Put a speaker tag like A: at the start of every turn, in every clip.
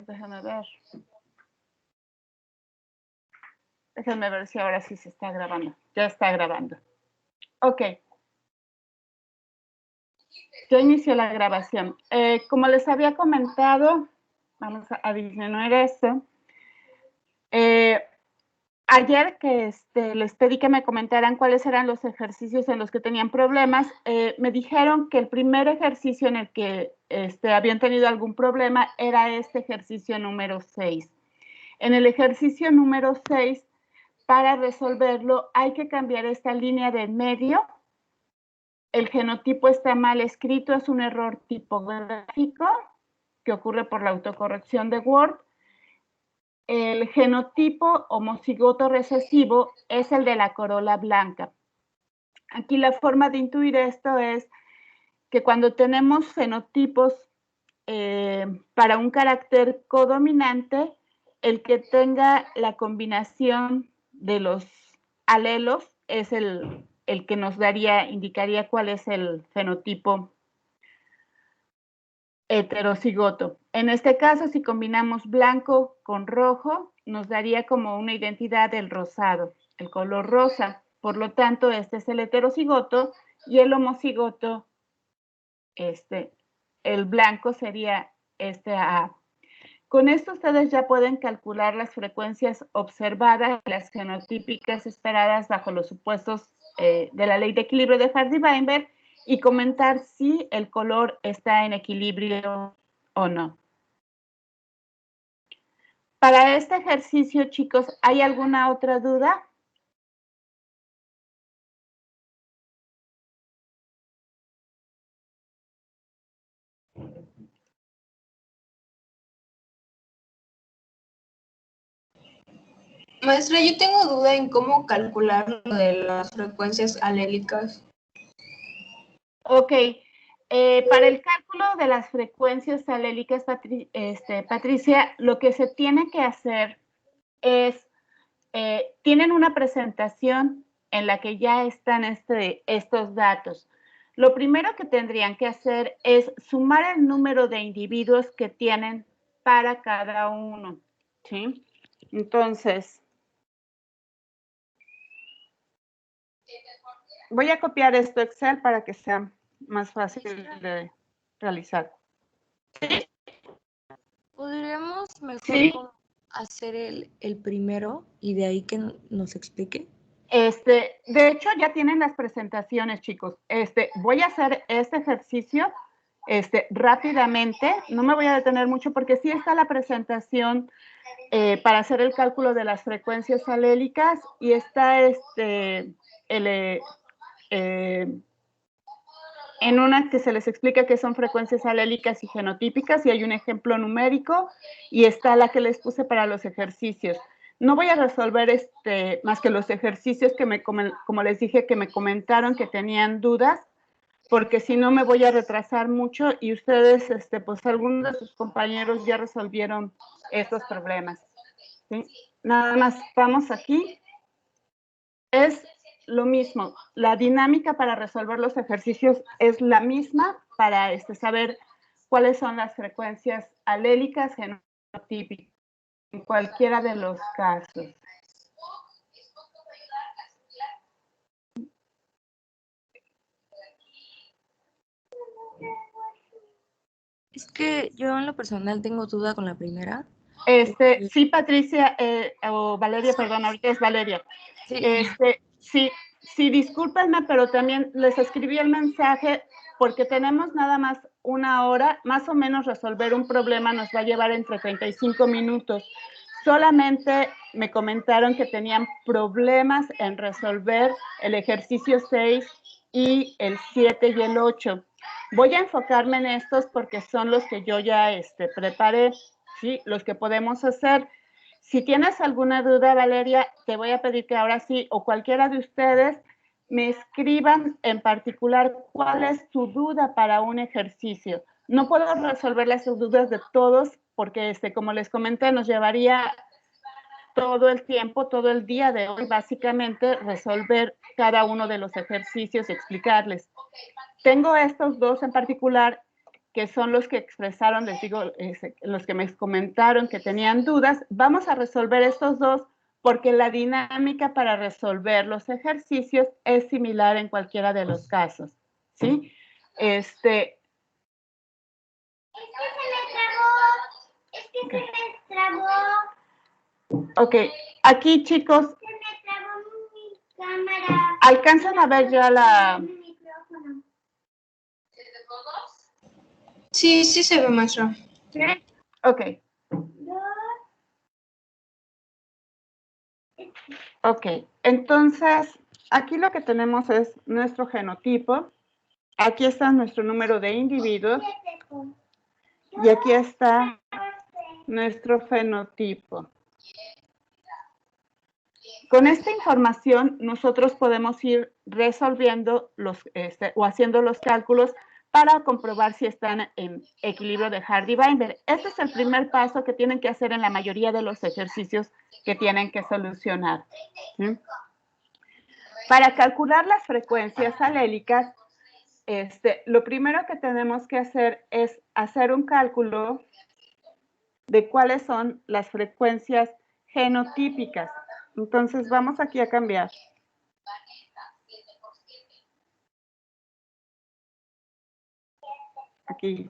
A: Déjame ver. Déjenme ver si ahora sí se está grabando. Ya está grabando. Ok. Ya inició la grabación. Como les había comentado, vamos a disminuir esto. Ayer que les pedí que me comentaran cuáles eran los ejercicios en los que tenían problemas, me dijeron que el primer ejercicio en el que habían tenido algún problema era este ejercicio número 6. En el ejercicio número 6, para resolverlo, hay que cambiar esta línea de en medio. El genotipo está mal escrito, es un error tipográfico que ocurre por la autocorrección de Word. El genotipo homocigoto recesivo es el de la corola blanca. Aquí la forma de intuir esto es que cuando tenemos fenotipos para un carácter codominante, el que tenga la combinación de los alelos es el que nos indicaría cuál es el fenotipo heterocigoto. En este caso, si combinamos blanco con rojo, nos daría como una identidad del rosado, el color rosa. Por lo tanto, este es el heterocigoto y el homocigoto, el blanco sería este A. Con esto ustedes ya pueden calcular las frecuencias observadas, las genotípicas esperadas bajo los supuestos de la ley de equilibrio de Hardy-Weinberg y comentar si el color está en equilibrio o no. Para este ejercicio, chicos, ¿hay alguna otra duda?
B: Maestra, yo tengo duda en cómo calcular lo de las frecuencias alélicas.
A: Ok. Para el cálculo de las frecuencias alélicas, Patricia, lo que se tiene que hacer es, tienen una presentación en la que ya están estos datos. Lo primero que tendrían que hacer es sumar el número de individuos que tienen para cada uno, ¿sí? Entonces, voy a copiar esto a Excel para que sea más fácil de realizar.
C: ¿Podríamos mejor
A: ¿Sí?
C: hacer el primero y de ahí que nos explique?
A: De hecho, ya tienen las presentaciones, chicos. Voy a hacer este ejercicio rápidamente. No me voy a detener mucho porque sí está la presentación para hacer el cálculo de las frecuencias alélicas y está en una que se les explica qué son frecuencias alélicas y genotípicas y hay un ejemplo numérico y está la que les puse para los ejercicios. No voy a resolver más que los ejercicios que como les dije, que me comentaron que tenían dudas, porque si no me voy a retrasar mucho y ustedes, pues algunos de sus compañeros ya resolvieron estos problemas. ¿Sí? Nada más, vamos aquí. Es lo mismo, la dinámica para resolver los ejercicios es la misma para saber cuáles son las frecuencias alélicas genotípicas en cualquiera de los casos.
C: Es que yo en lo personal tengo duda con la primera.
A: Sí, Patricia, o Valeria, perdón, ahorita es Valeria. Sí. Sí, discúlpenme, pero también les escribí el mensaje porque tenemos nada más una hora, más o menos resolver un problema nos va a llevar entre 35 minutos. Solamente me comentaron que tenían problemas en resolver el ejercicio 6 y el 7 y el 8. Voy a enfocarme en estos porque son los que yo ya preparé, ¿sí? Los que podemos hacer. Si tienes alguna duda, Valeria, te voy a pedir que ahora sí, o cualquiera de ustedes, me escriban en particular cuál es tu duda para un ejercicio. No puedo resolver las dudas de todos porque, como les comenté, nos llevaría todo el tiempo, todo el día de hoy, básicamente, resolver cada uno de los ejercicios y explicarles. Tengo estos dos en particular que son los que expresaron, les digo, los que me comentaron que tenían dudas. Vamos a resolver estos dos porque la dinámica para resolver los ejercicios es similar en cualquiera de los casos, ¿sí?
D: Es que se me trabó.
A: Ok, aquí chicos,
D: Se me trabó mi cámara.
A: ¿alcanzan a ver ya la...?
D: Mi micrófono.
B: Sí, sí se ve, maestra.
A: Ok, ok. Entonces, aquí lo que tenemos es nuestro genotipo. Aquí está nuestro número de individuos. Y aquí está nuestro fenotipo. Con esta información, nosotros podemos ir resolviendo o haciendo los cálculos para comprobar si están en equilibrio de Hardy-Weinberg. Este es el primer paso que tienen que hacer en la mayoría de los ejercicios que tienen que solucionar, ¿sí? Para calcular las frecuencias alélicas, lo primero que tenemos que hacer es hacer un cálculo de cuáles son las frecuencias genotípicas. Entonces, vamos aquí a cambiar. Aquí,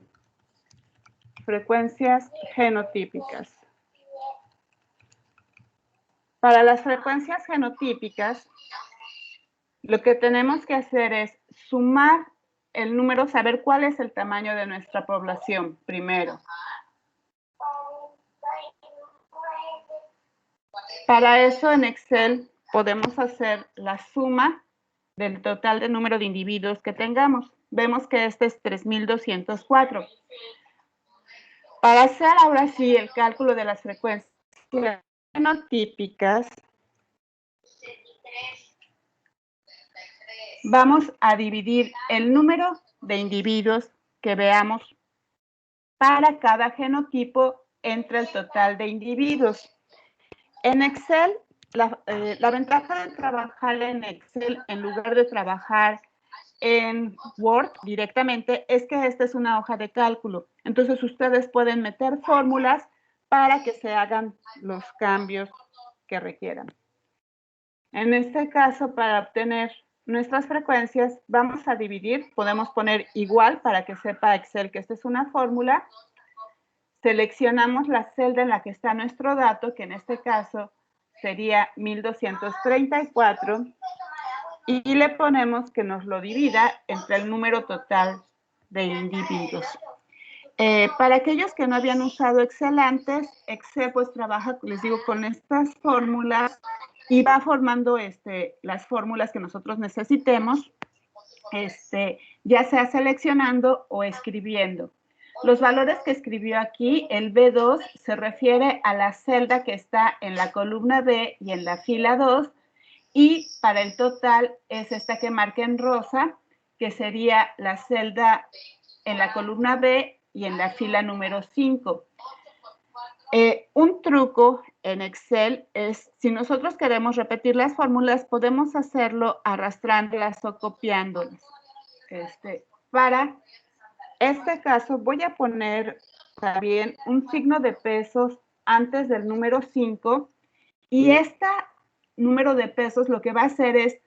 A: frecuencias genotípicas. Para las frecuencias genotípicas, lo que tenemos que hacer es sumar el número, saber cuál es el tamaño de nuestra población primero. Para eso en Excel podemos hacer la suma del total de número de individuos que tengamos. Vemos que este es 3,204. Para hacer ahora sí el cálculo de las frecuencias genotípicas, vamos a dividir el número de individuos que veamos para cada genotipo entre el total de individuos. En Excel, la ventaja de trabajar en Excel en lugar de trabajar en Word directamente es que esta es una hoja de cálculo. Entonces, ustedes pueden meter fórmulas para que se hagan los cambios que requieran. En este caso, para obtener nuestras frecuencias, vamos a dividir. Podemos poner igual para que sepa Excel que esta es una fórmula. Seleccionamos la celda en la que está nuestro dato, que en este caso sería 1234, y le ponemos que nos lo divida entre el número total de individuos. Para aquellos que no habían usado Excel antes, Excel pues trabaja, les digo, con estas fórmulas y va formando las fórmulas que nosotros necesitemos, ya sea seleccionando o escribiendo. Los valores que escribió aquí, el B2 se refiere a la celda que está en la columna B y en la fila 2, y para el total es esta que marca en rosa, que sería la celda en la columna B y en la fila número 5. Un truco en Excel es, si nosotros queremos repetir las fórmulas, podemos hacerlo arrastrándolas o copiándolas. Para este caso voy a poner también un signo de pesos antes del número 5, y este número de pesos lo que va a hacer es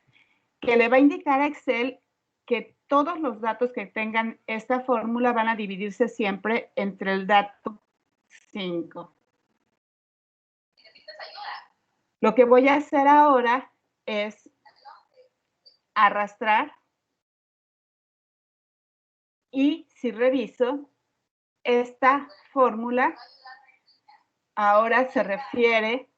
A: que le va a indicar a Excel que todos los datos que tengan esta fórmula van a dividirse siempre entre el dato 5. Lo que voy a hacer ahora es arrastrar, y si reviso, esta fórmula ahora se refiere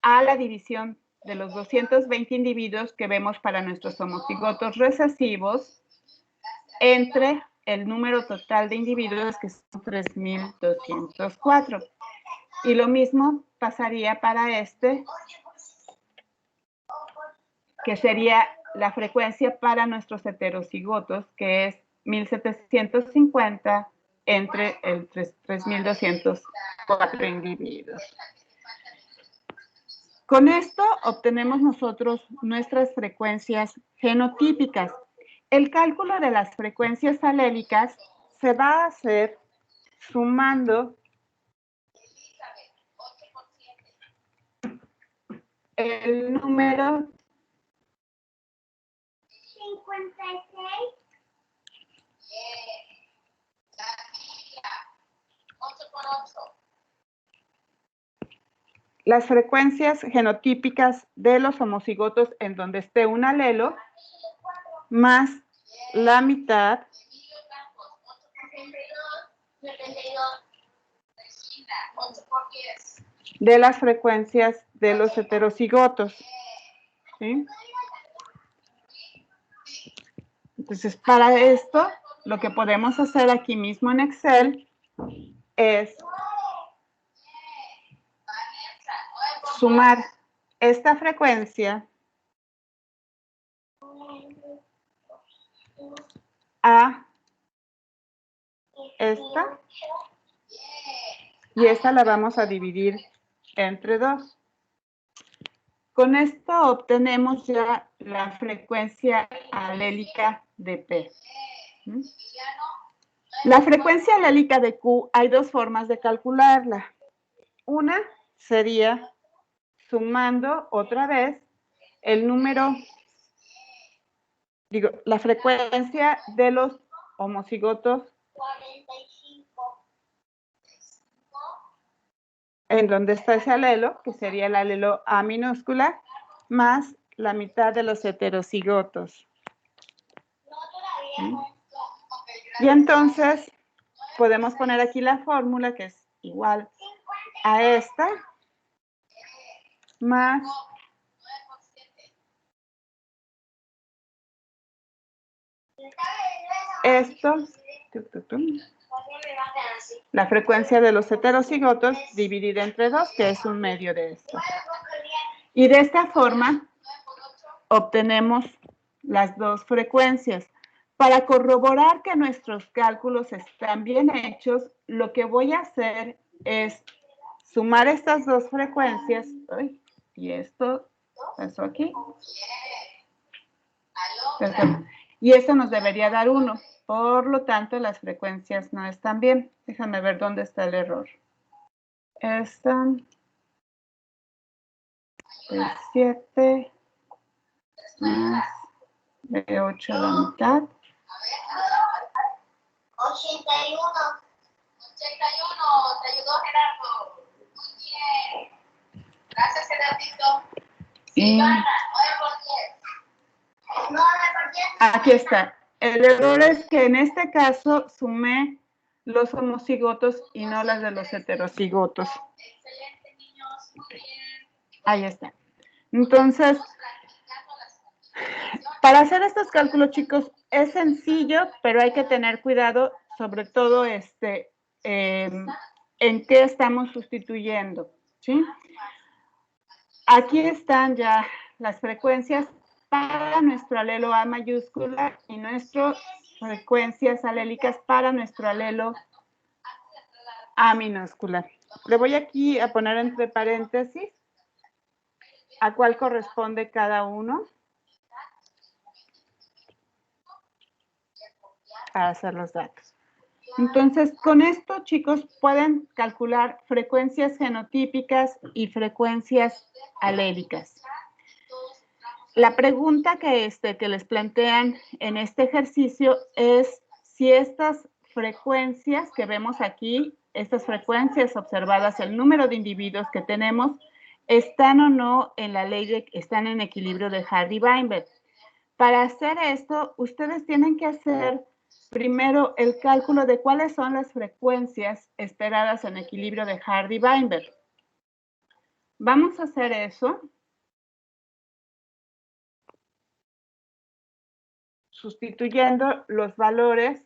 A: a la división de los 220 individuos que vemos para nuestros homocigotos recesivos entre el número total de individuos, que son 3,204. Y lo mismo pasaría para que sería la frecuencia para nuestros heterocigotos, que es 1,750 entre el 3,204 individuos. Con esto obtenemos nosotros nuestras frecuencias genotípicas. El cálculo de las frecuencias alélicas se va a hacer sumando el número
D: 56.
A: las frecuencias genotípicas de los homocigotos en donde esté un alelo más la mitad de las frecuencias de los heterocigotos. ¿Sí? Entonces, para esto, lo que podemos hacer aquí mismo en Excel es sumar esta frecuencia a esta y esta la vamos a dividir entre 2. Con esto obtenemos ya la frecuencia alélica de P. ¿Mm? La frecuencia alélica de Q hay 2 formas de calcularla. Una sería sumando otra vez el número, la frecuencia de los homocigotos
D: 45.
A: en donde está ese alelo, que sería el alelo A minúscula, más la mitad de los heterocigotos. ¿Sí? Y entonces podemos poner aquí la fórmula que es igual a esta más esto, la frecuencia de los heterocigotos dividida entre 2, que es un medio de esto. Y de esta forma obtenemos las 2 frecuencias. Para corroborar que nuestros cálculos están bien hechos, lo que voy a hacer es sumar estas 2 frecuencias. Ay, y esto pasó aquí. Perfecto. Y esto nos debería dar 1. Por lo tanto, las frecuencias no están bien. Déjame ver dónde está el error. Esta es 7 más de 8 a la mitad.
D: 81.
B: 81, te ayudó Gerardo. Muy bien. Gracias, Gerardito.
A: Y
B: 9 por 10.
D: 9 por 10.
A: aquí está. El error es que en este caso sumé los homocigotos y no las de los heterocigotos.
B: Excelente, niños. Muy bien.
A: Ahí está. Entonces, para hacer estos cálculos, chicos, es sencillo, pero hay que tener cuidado, sobre todo en qué estamos sustituyendo, ¿sí? Aquí están ya las frecuencias para nuestro alelo A mayúscula y nuestras frecuencias alélicas para nuestro alelo A minúscula. Le voy aquí a poner entre paréntesis a cuál corresponde cada uno para hacer los datos. Entonces, con esto, chicos, pueden calcular frecuencias genotípicas y frecuencias alélicas. La pregunta que les plantean en este ejercicio es si estas frecuencias que vemos aquí, estas frecuencias observadas, el número de individuos que tenemos, están o no en la ley están en equilibrio de Hardy-Weinberg. Para hacer esto, ustedes tienen que hacer primero el cálculo de cuáles son las frecuencias esperadas en equilibrio de Hardy-Weinberg. Vamos a hacer eso. Sustituyendo los valores.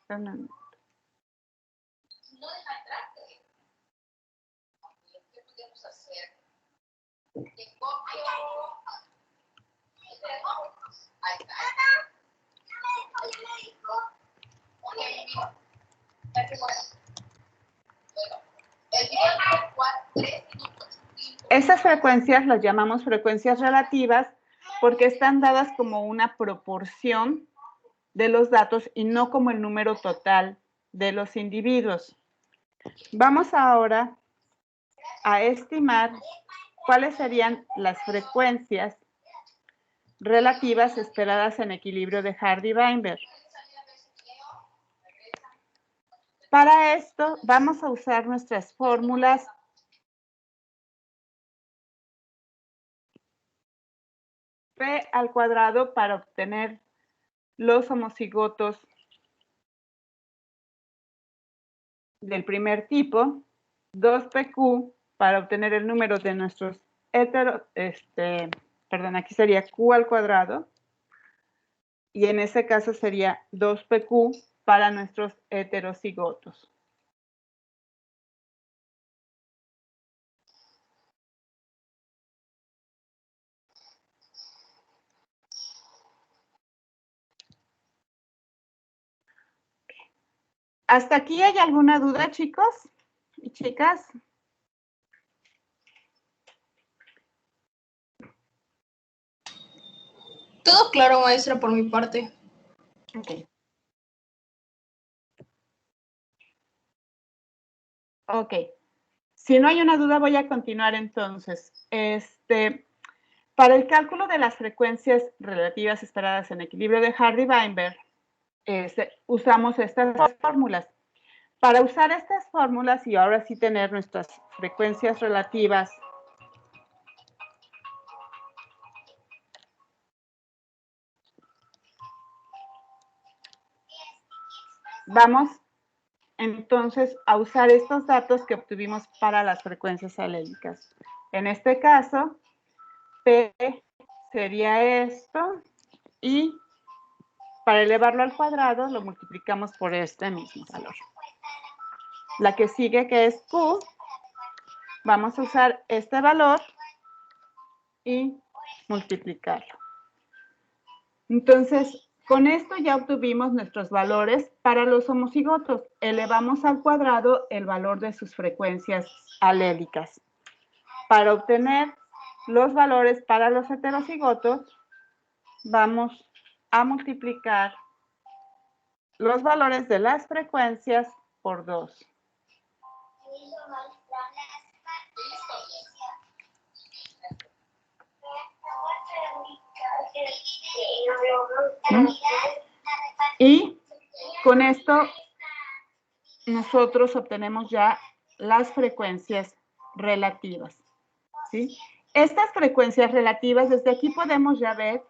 B: ¿Qué podemos hacer? ¿Qué copio? Ahí está.
A: Esas frecuencias las llamamos frecuencias relativas porque están dadas como una proporción de los datos y no como el número total de los individuos. Vamos ahora a estimar cuáles serían las frecuencias relativas esperadas en equilibrio de Hardy-Weinberg. Para esto vamos a usar nuestras fórmulas P al cuadrado para obtener los homocigotos del primer tipo, 2PQ para obtener el número de nuestros aquí sería Q al cuadrado, y en ese caso sería 2PQ para nuestros heterocigotos. ¿Hasta aquí hay alguna duda, chicos y chicas?
B: Todo claro, maestra, por mi parte.
A: Ok. Ok. Si no hay una duda, voy a continuar entonces. Para el cálculo de las frecuencias relativas esperadas en equilibrio de Hardy-Weinberg, usamos estas fórmulas. Para usar estas fórmulas y ahora sí tener nuestras frecuencias relativas vamos entonces a usar estos datos que obtuvimos para las frecuencias alélicas. En este caso, P sería esto y para elevarlo al cuadrado lo multiplicamos por este mismo valor. La que sigue, que es Q, vamos a usar este valor y multiplicarlo. Entonces, con esto ya obtuvimos nuestros valores para los homocigotos. Elevamos al cuadrado el valor de sus frecuencias alélicas. Para obtener los valores para los heterocigotos, vamos a multiplicar los valores de las frecuencias por 2. Y con esto nosotros obtenemos ya las frecuencias relativas, ¿sí? Estas frecuencias relativas, desde aquí podemos ya ver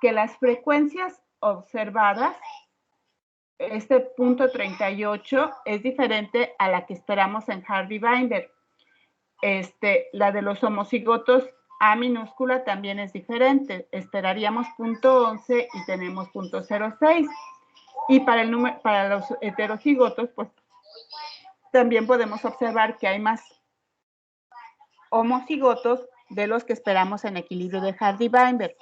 A: que las frecuencias observadas, este punto 38, es diferente a la que esperamos en Hardy-Weinberg. La de los homocigotos A minúscula también es diferente. Esperaríamos punto 11 y tenemos punto 06. Y para los heterocigotos, pues también podemos observar que hay más homocigotos de los que esperamos en equilibrio de Hardy-Weinberg.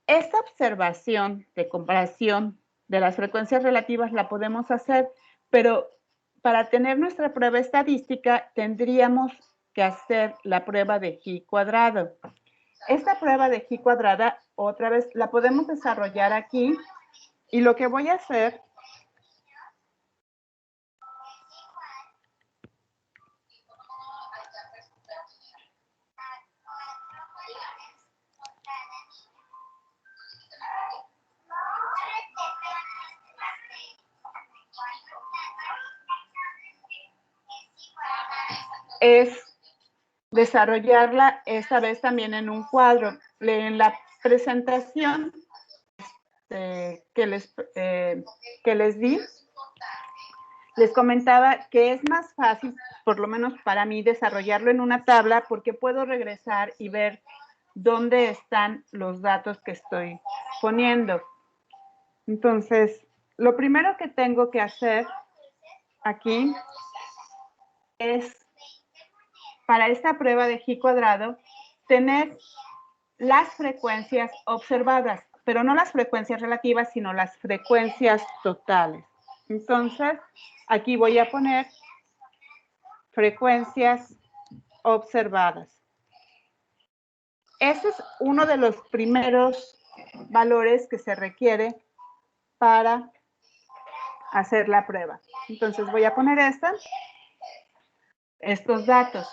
A: Esta observación de comparación de las frecuencias relativas la podemos hacer, pero para tener nuestra prueba estadística tendríamos que hacer la prueba de G cuadrado. Esta prueba de G cuadrada, otra vez, la podemos desarrollar aquí y lo que voy a hacer es desarrollarla esta vez también en un cuadro. En la presentación que les di, les comentaba que es más fácil, por lo menos para mí, desarrollarlo en una tabla porque puedo regresar y ver dónde están los datos que estoy poniendo. Entonces, lo primero que tengo que hacer aquí es, para esta prueba de G cuadrado, tener las frecuencias observadas, pero no las frecuencias relativas, sino las frecuencias totales. Entonces, aquí voy a poner frecuencias observadas. Ese es uno de los primeros valores que se requiere para hacer la prueba. Entonces voy a poner estos datos.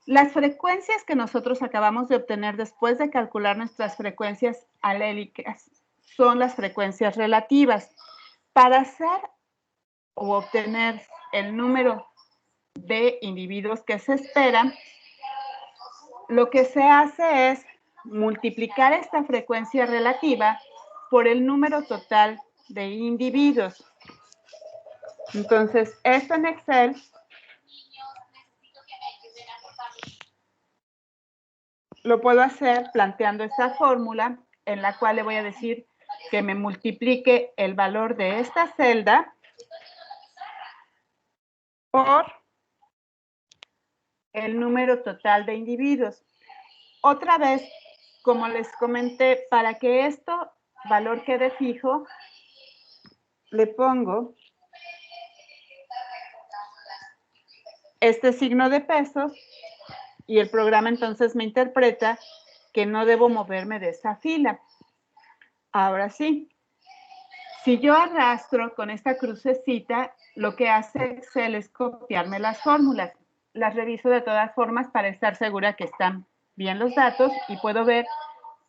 A: Las frecuencias que nosotros acabamos de obtener después de calcular nuestras frecuencias alélicas son las frecuencias relativas. Para hacer o obtener el número de individuos que se esperan, lo que se hace es multiplicar esta frecuencia relativa por el número total de individuos. Entonces, esto en Excel lo puedo hacer planteando esta fórmula en la cual le voy a decir que me multiplique el valor de esta celda por el número total de individuos. Otra vez, como les comenté, para que esto valor quede fijo, le pongo este signo de pesos y el programa entonces me interpreta que no debo moverme de esa fila. Ahora sí, si yo arrastro con esta crucecita, lo que hace Excel es copiarme las fórmulas. Las reviso de todas formas para estar segura que están bien los datos y puedo ver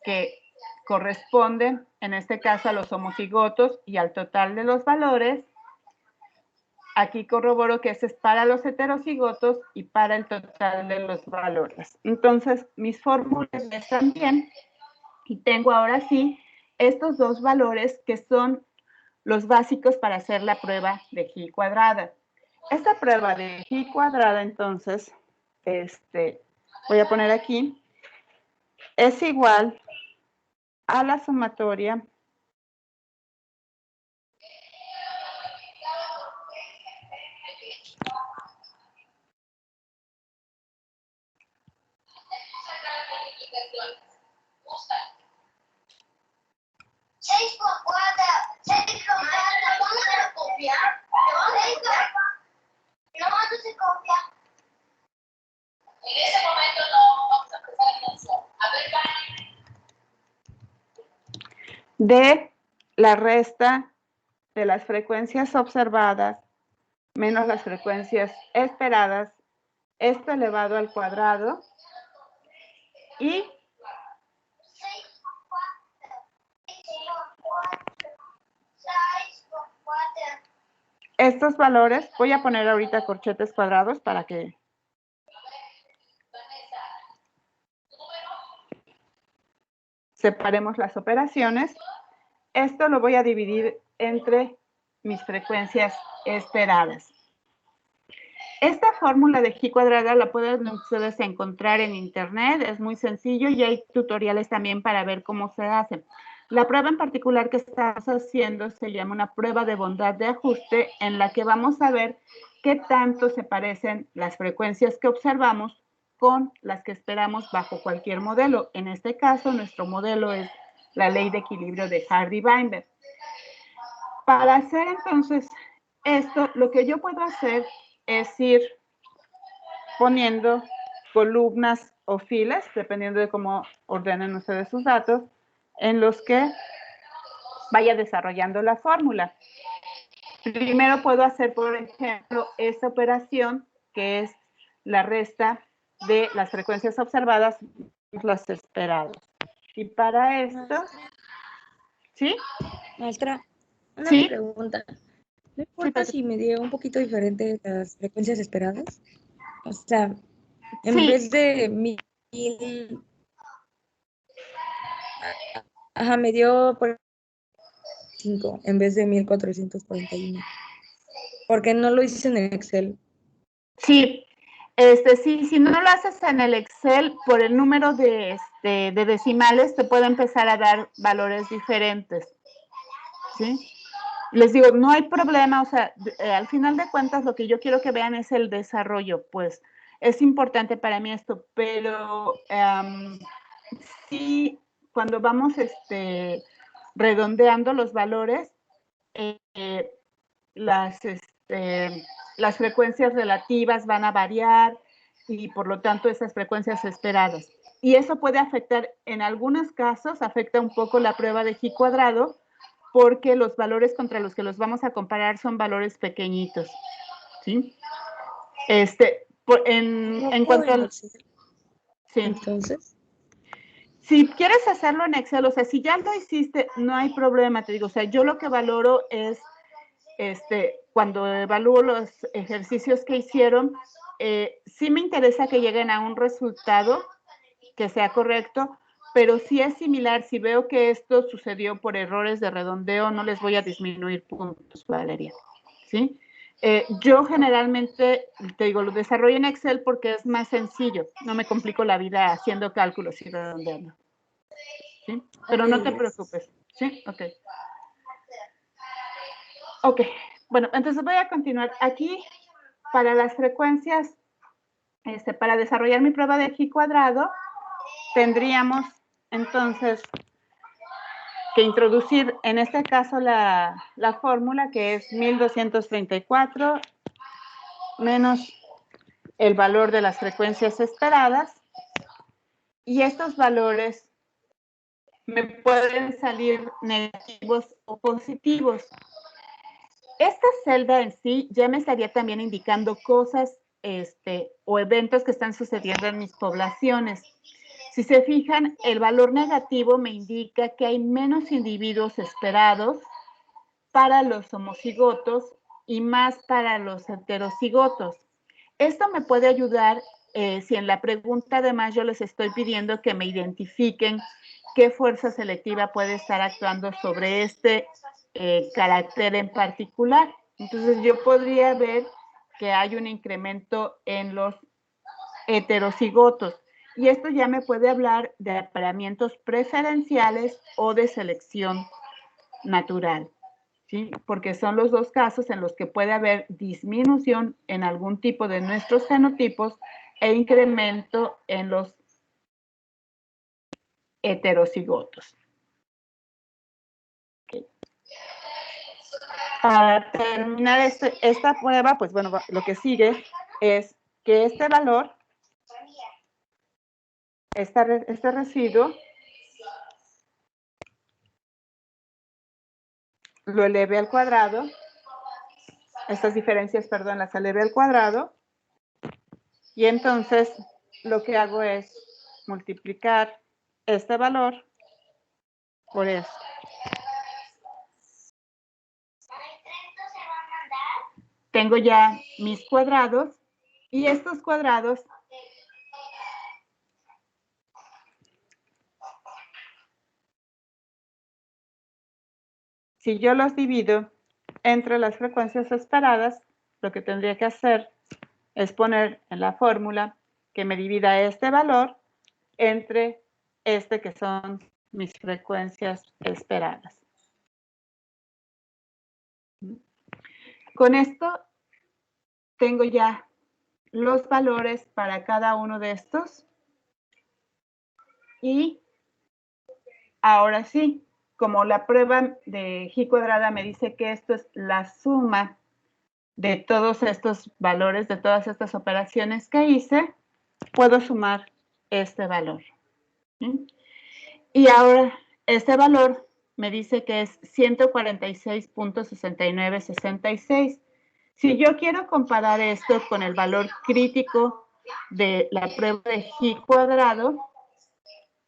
A: que corresponden, en este caso, a los homocigotos y al total de los valores. Aquí corroboro que ese es para los heterocigotos y para el total de los valores. Entonces, mis fórmulas están bien y tengo ahora sí estos dos valores que son los básicos para hacer la prueba de G cuadrada. Esta prueba de G cuadrada, entonces, voy a poner aquí, es igual a la sumatoria
D: En ese momento no vamos a prestar atención. A ver,
A: de la resta de las frecuencias observadas menos las frecuencias esperadas, esto elevado al cuadrado, y estos valores, voy a poner ahorita corchetes cuadrados para que separemos las operaciones. Esto lo voy a dividir entre mis frecuencias esperadas. Esta fórmula de G cuadrada la pueden ustedes encontrar en internet, es muy sencillo y hay tutoriales también para ver cómo se hace. La prueba en particular que estamos haciendo se llama una prueba de bondad de ajuste, en la que vamos a ver qué tanto se parecen las frecuencias que observamos con las que esperamos bajo cualquier modelo. En este caso, nuestro modelo es la ley de equilibrio de Hardy-Weinberg. Para hacer entonces esto, lo que yo puedo hacer es ir poniendo columnas o filas, dependiendo de cómo ordenen ustedes sus datos, en los que vaya desarrollando la fórmula. Primero puedo hacer, por ejemplo, esta operación, que es la resta de las frecuencias observadas más las esperadas. Y para esto, ¿sí?
C: Maestra, una
A: ¿Sí?
C: pregunta. ¿No importa si me dio un poquito diferente las frecuencias esperadas? O sea, en
A: Sí.
C: vez de 1000, ajá, me dio por 5 en vez de 1441. Porque no lo hice en Excel.
A: Sí, sí, si no lo haces en el Excel, por el número de decimales te puede empezar a dar valores diferentes, ¿sí? Les digo, no hay problema, o sea, al final de cuentas lo que yo quiero que vean es el desarrollo, pues es importante para mí esto, pero sí, cuando vamos redondeando los valores, las frecuencias relativas van a variar y por lo tanto esas frecuencias esperadas. Y eso puede afectar, en algunos casos, afecta un poco la prueba de G cuadrado, porque los valores contra los que los vamos a comparar son valores pequeñitos, ¿sí? En cuanto al... Sí.
C: Entonces,
A: si quieres hacerlo en Excel, o sea, si ya lo hiciste, no hay problema, te digo, o sea, yo lo que valoro es, cuando evalúo los ejercicios que hicieron, sí me interesa que lleguen a un resultado que sea correcto, pero si es similar, si veo que esto sucedió por errores de redondeo, no les voy a disminuir puntos, Valeria, ¿sí? Yo generalmente, te digo, lo desarrollo en Excel porque es más sencillo, no me complico la vida haciendo cálculos y redondeando, ¿sí? Pero no te preocupes, ¿sí? Ok. Ok, bueno, entonces voy a continuar. Aquí, para las frecuencias, para desarrollar mi prueba de G cuadrado, tendríamos entonces que introducir en este caso la fórmula, que es 1234 menos el valor de las frecuencias esperadas, y estos valores me pueden salir negativos o positivos. Esta celda en sí ya me estaría también indicando cosas o eventos que están sucediendo en mis poblaciones. Si se fijan, el valor negativo me indica que hay menos individuos esperados para los homocigotos y más para los heterocigotos. Esto me puede ayudar si en la pregunta además yo les estoy pidiendo que me identifiquen qué fuerza selectiva puede estar actuando sobre este carácter en particular. Entonces yo podría ver que hay un incremento en los heterocigotos. Y esto ya me puede hablar de apareamientos preferenciales o de selección natural, ¿sí? Porque son los dos casos en los que puede haber disminución en algún tipo de nuestros fenotipos e incremento en los heterocigotos. Okay. Para terminar esta prueba, pues bueno, lo que sigue es que este valor, este residuo, lo eleve al cuadrado, estas diferencias, perdón, las eleve al cuadrado, y entonces lo que hago es multiplicar este valor por esto. Tengo ya mis cuadrados, y estos cuadrados si yo los divido entre las frecuencias esperadas, lo que tendría que hacer es poner en la fórmula que me divida este valor entre que son mis frecuencias esperadas. Con esto tengo ya los valores para cada uno de estos. Y ahora sí, como la prueba de G cuadrada me dice que esto es la suma de todos estos valores, de todas estas operaciones que hice, puedo sumar este valor. ¿Sí? Y ahora este valor me dice que es 146.6966. Si yo quiero comparar esto con el valor crítico de la prueba de G cuadrado,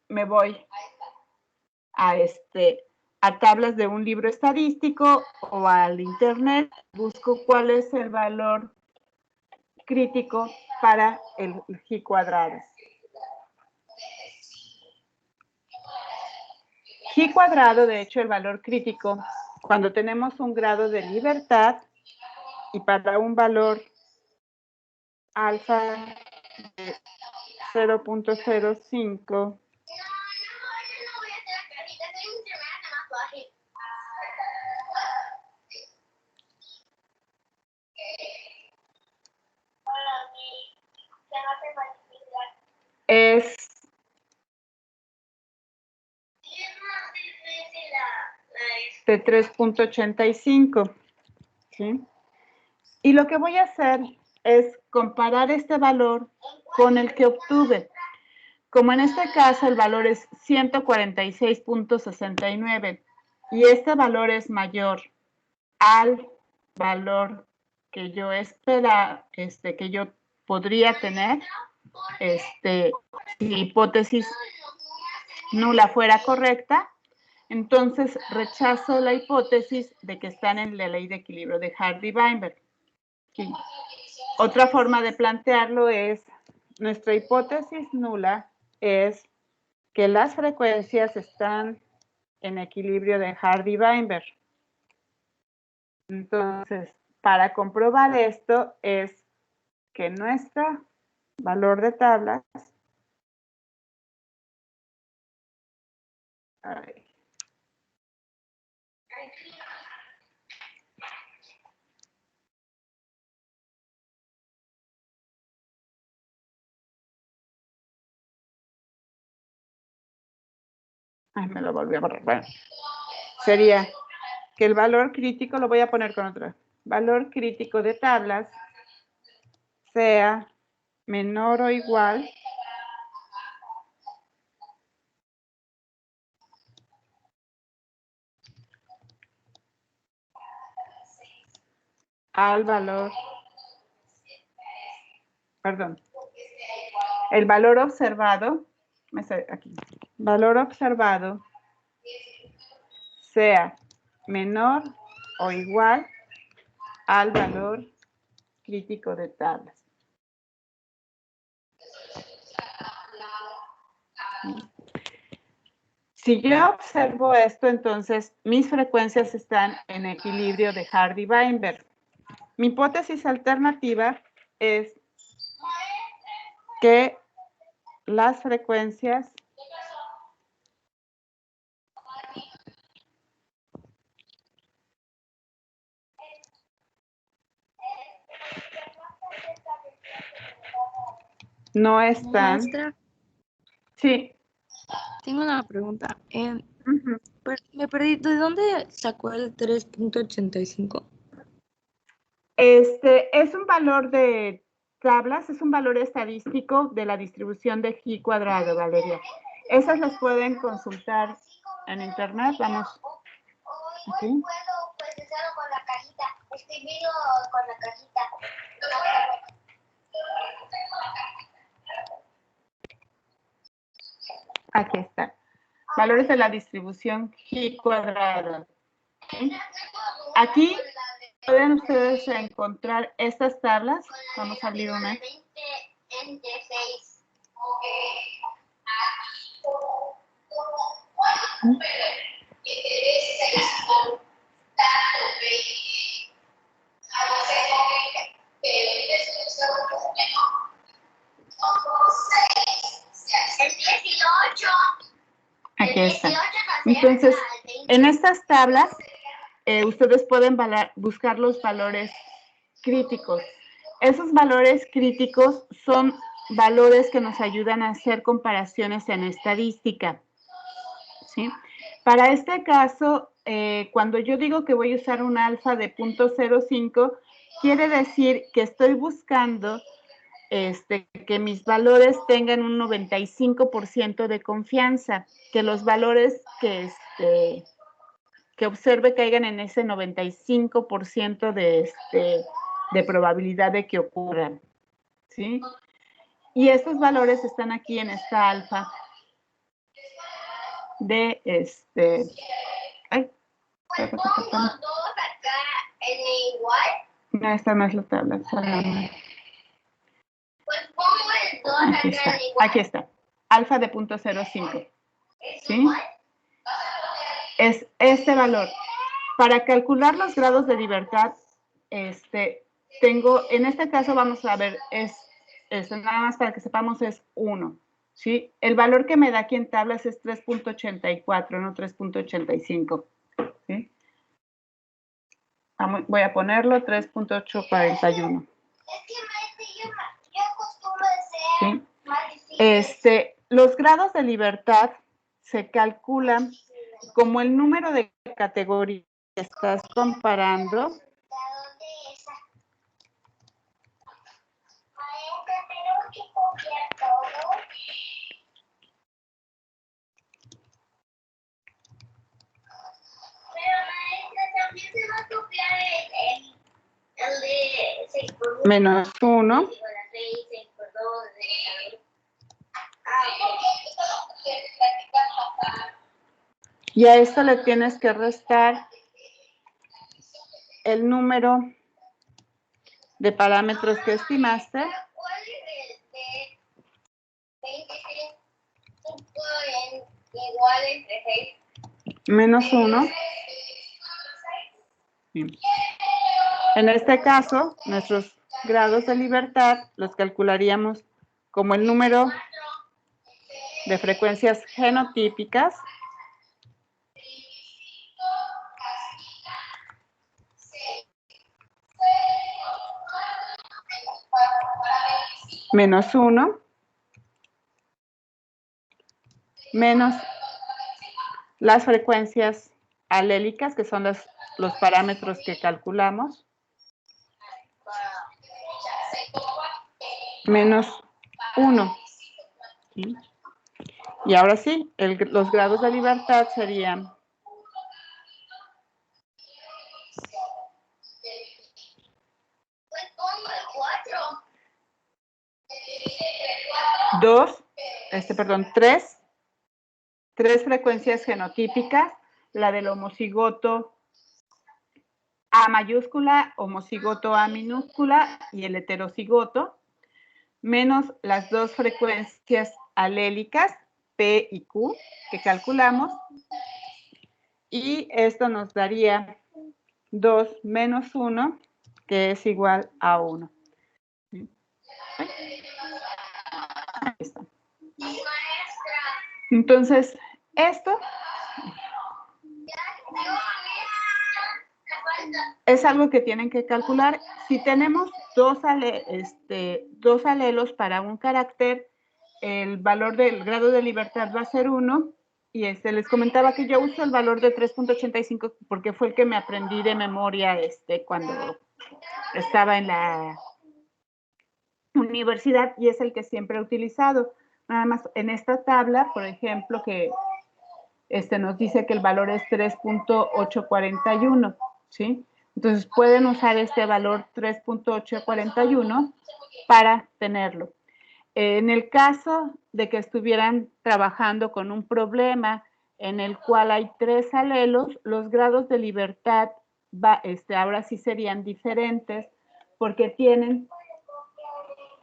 A: me voy a tablas de un libro estadístico o al internet, busco cuál es el valor crítico para el G cuadrado. G cuadrado, de hecho, el valor crítico, cuando tenemos un grado de libertad y para un valor alfa de 0.05, es de 3.85, ¿sí? Y lo que voy a hacer es comparar este valor con el que obtuve. Como en este caso el valor es 146.69 y este valor es mayor al valor que yo espera, que yo podría tener, si la hipótesis nula fuera correcta, entonces rechazo la hipótesis de que están en la ley de equilibrio de Hardy-Weinberg. Sí. Otra forma de plantearlo es, nuestra hipótesis nula es que las frecuencias están en equilibrio de Hardy-Weinberg. Entonces, para comprobar esto es que nuestro valor de tablas, me lo volví a borrar. Bueno, sería que el valor crítico, lo voy a poner con otro, valor crítico de tablas sea menor o igual al valor, perdón, el valor observado, aquí, valor observado sea menor o igual al valor crítico de tablas. Si yo observo esto, entonces mis frecuencias están en equilibrio de Hardy-Weinberg. Mi hipótesis alternativa es que las frecuencias no están.
C: Maestra,
A: Sí.
C: tengo una pregunta.
A: Ujú.
C: Me perdí. ¿De dónde sacó el 3.85?
A: Es un valor de tablas, es un valor estadístico de la distribución de G cuadrado, Valeria. Esas las pueden consultar en internet. Vamos. Aquí.
D: Hoy puedo procesarlo con la cajita. Escribirlo con la cajita.
A: Aquí está. Valores de la distribución G cuadrado. ¿Sí? Aquí pueden ustedes encontrar estas tablas. Vamos a abrir una. Aquí está. Entonces, en estas tablas, ustedes pueden buscar los valores críticos. Esos valores críticos son valores que nos ayudan a hacer comparaciones en estadística. ¿Sí? Para este caso, cuando yo digo que voy a usar un alfa de 0.05, quiere decir que estoy buscando que mis valores tengan un 95% de confianza, que los valores que observe caigan en ese 95% de probabilidad de que ocurran, ¿sí? Y estos valores están aquí en esta alfa de ay,
D: Pues pongo dos acá en igual.
A: no, esta no es la tabla.
D: Pues pongo el 2
A: Aquí
D: acá
A: está,
D: en igual.
A: aquí está. Alfa de 0.05. ¿Sí? Es este valor. Para calcular los grados de libertad, tengo, en este caso vamos a ver, nada más para que sepamos, es 1. ¿Sí? El valor que me da aquí en tablas es 3.84, no 3.85. ¿Sí? Voy a ponerlo 3.841.
D: Yo acostumbro a ser más difícil.
A: ¿Sí? Los grados de libertad se calculan como el número de categorías que estás comparando. Menos 1. Y a esto le tienes que restar el número de parámetros que estimaste. Menos 1. En este caso, nuestros grados de libertad los calcularíamos como el número de frecuencias genotípicas menos 1 menos las frecuencias alélicas, que son los parámetros que calculamos, menos 1. ¿Sí? Y ahora sí, los grados de libertad serían tres frecuencias genotípicas, la del homocigoto A mayúscula, homocigoto A minúscula y el heterocigoto, menos las dos frecuencias alélicas, P y Q, que calculamos, y esto nos daría 2 menos 1, que es igual a 1. Ahí está. Entonces, esto es algo que tienen que calcular. Si tenemos dos alelos para un carácter, el valor del grado de libertad va a ser 1. Y les comentaba que yo uso el valor de 3.85 porque fue el que me aprendí de memoria cuando estaba en la universidad y es el que siempre he utilizado. Nada más en esta tabla, por ejemplo, que nos dice que el valor es 3.841, ¿sí? Entonces pueden usar este valor 3.841 para tenerlo. En el caso de que estuvieran trabajando con un problema en el cual hay 3 alelos, los grados de libertad ahora sí serían diferentes porque tienen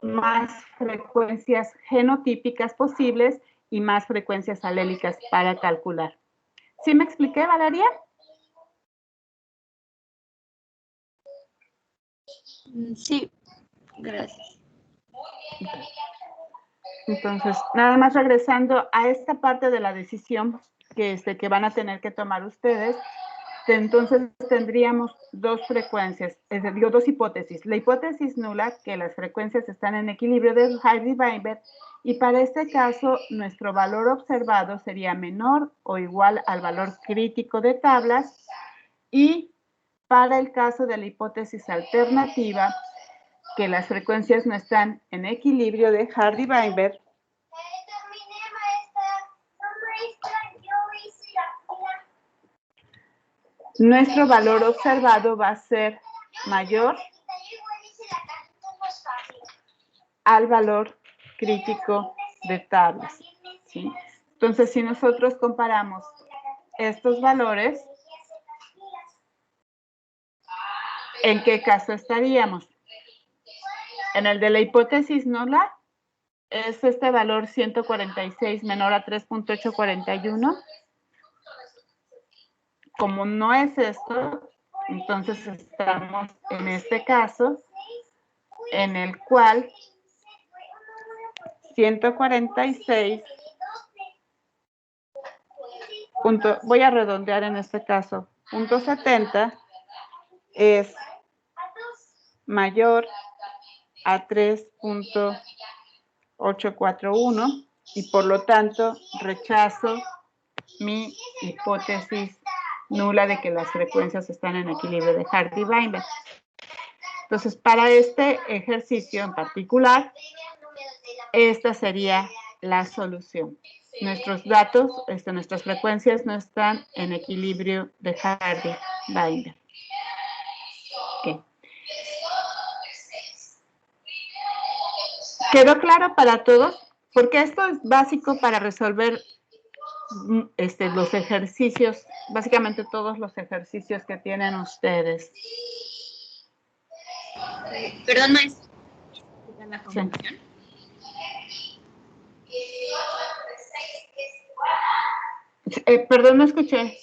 A: más frecuencias genotípicas posibles y más frecuencias alélicas para calcular. ¿Sí me expliqué, Valeria?
B: Sí, gracias.
A: Entonces, nada más regresando a esta parte de la decisión que van a tener que tomar ustedes, entonces tendríamos dos frecuencias, dos hipótesis. La hipótesis nula, que las frecuencias están en equilibrio de Hardy-Weinberg, y para este caso nuestro valor observado sería menor o igual al valor crítico de tablas, y para el caso de la hipótesis alternativa, que las frecuencias no están en equilibrio de Hardy-Weinberg, nuestro valor observado va a ser mayor al valor crítico de tablas, ¿sí? Entonces, si nosotros comparamos estos valores, ¿en qué caso estaríamos? En el de la hipótesis nula, es este valor 146 menor a 3.841. Como no es esto, entonces estamos en este caso en el cual 146, voy a redondear en este caso, punto 70 es mayor a 3.841 y por lo tanto rechazo mi hipótesis nula de que las frecuencias están en equilibrio de Hardy-Weinberg. Entonces, para este ejercicio en particular, esta sería la solución. Nuestros datos, nuestras frecuencias no están en equilibrio de Hardy-Weinberg. ¿Quedó claro para todos? Porque esto es básico para resolver los ejercicios, básicamente todos los ejercicios que tienen ustedes.
E: Perdón, maestra. ¿La conclusión?
A: Perdón, no escuché.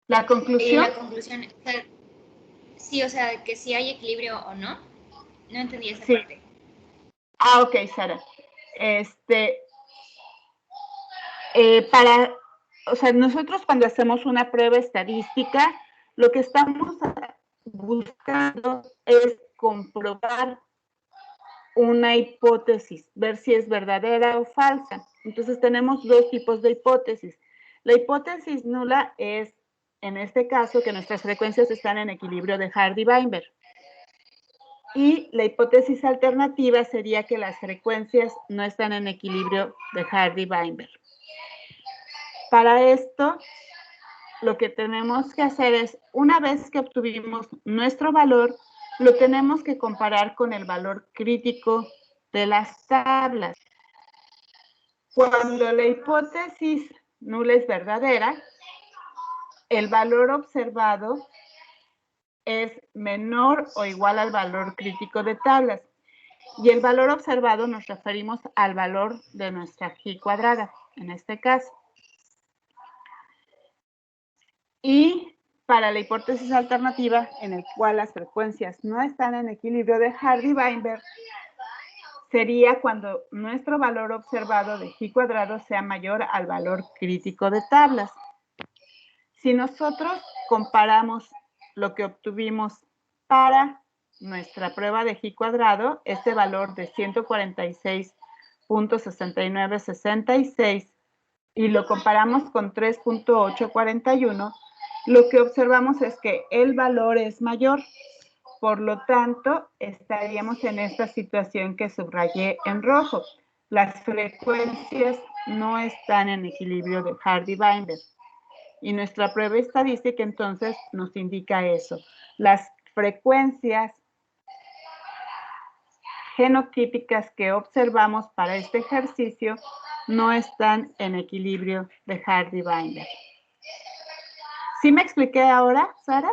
A: ¿La conclusión?
E: La conclusión, o sea, sí, o sea, que si hay equilibrio o no. No entendí esa parte.
A: Ah, ok, Sara. O sea, nosotros cuando hacemos una prueba estadística, lo que estamos buscando es comprobar una hipótesis, ver si es verdadera o falsa. Entonces tenemos dos tipos de hipótesis. La hipótesis nula es, en este caso, que nuestras frecuencias están en equilibrio de Hardy-Weinberg. Y la hipótesis alternativa sería que las frecuencias no están en equilibrio de Hardy-Weinberg. Para esto, lo que tenemos que hacer es, una vez que obtuvimos nuestro valor, lo tenemos que comparar con el valor crítico de las tablas. Cuando la hipótesis nula es verdadera, el valor observado es menor o igual al valor crítico de tablas. Y el valor observado nos referimos al valor de nuestra G cuadrada, en este caso. Y para la hipótesis alternativa, en el cual las frecuencias no están en equilibrio de Hardy-Weinberg, sería cuando nuestro valor observado de G cuadrado sea mayor al valor crítico de tablas. Si nosotros comparamos lo que obtuvimos para nuestra prueba de G cuadrado, este valor de 146.6966, y lo comparamos con 3.841, lo que observamos es que el valor es mayor. Por lo tanto, estaríamos en esta situación que subrayé en rojo. Las frecuencias no están en equilibrio de Hardy-Weinberg. Y nuestra prueba estadística entonces nos indica eso. Las frecuencias genotípicas que observamos para este ejercicio no están en equilibrio de Hardy-Weinberg. ¿Sí me expliqué ahora, Sara?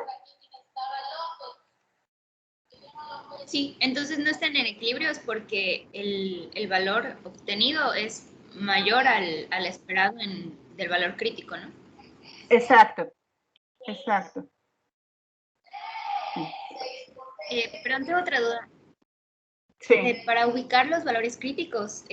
E: Sí, entonces no están en equilibrio es porque el valor obtenido es mayor al esperado del valor crítico, ¿no?
A: Exacto, exacto.
E: Pero tengo otra duda.
A: Sí.
E: Para ubicar los valores críticos,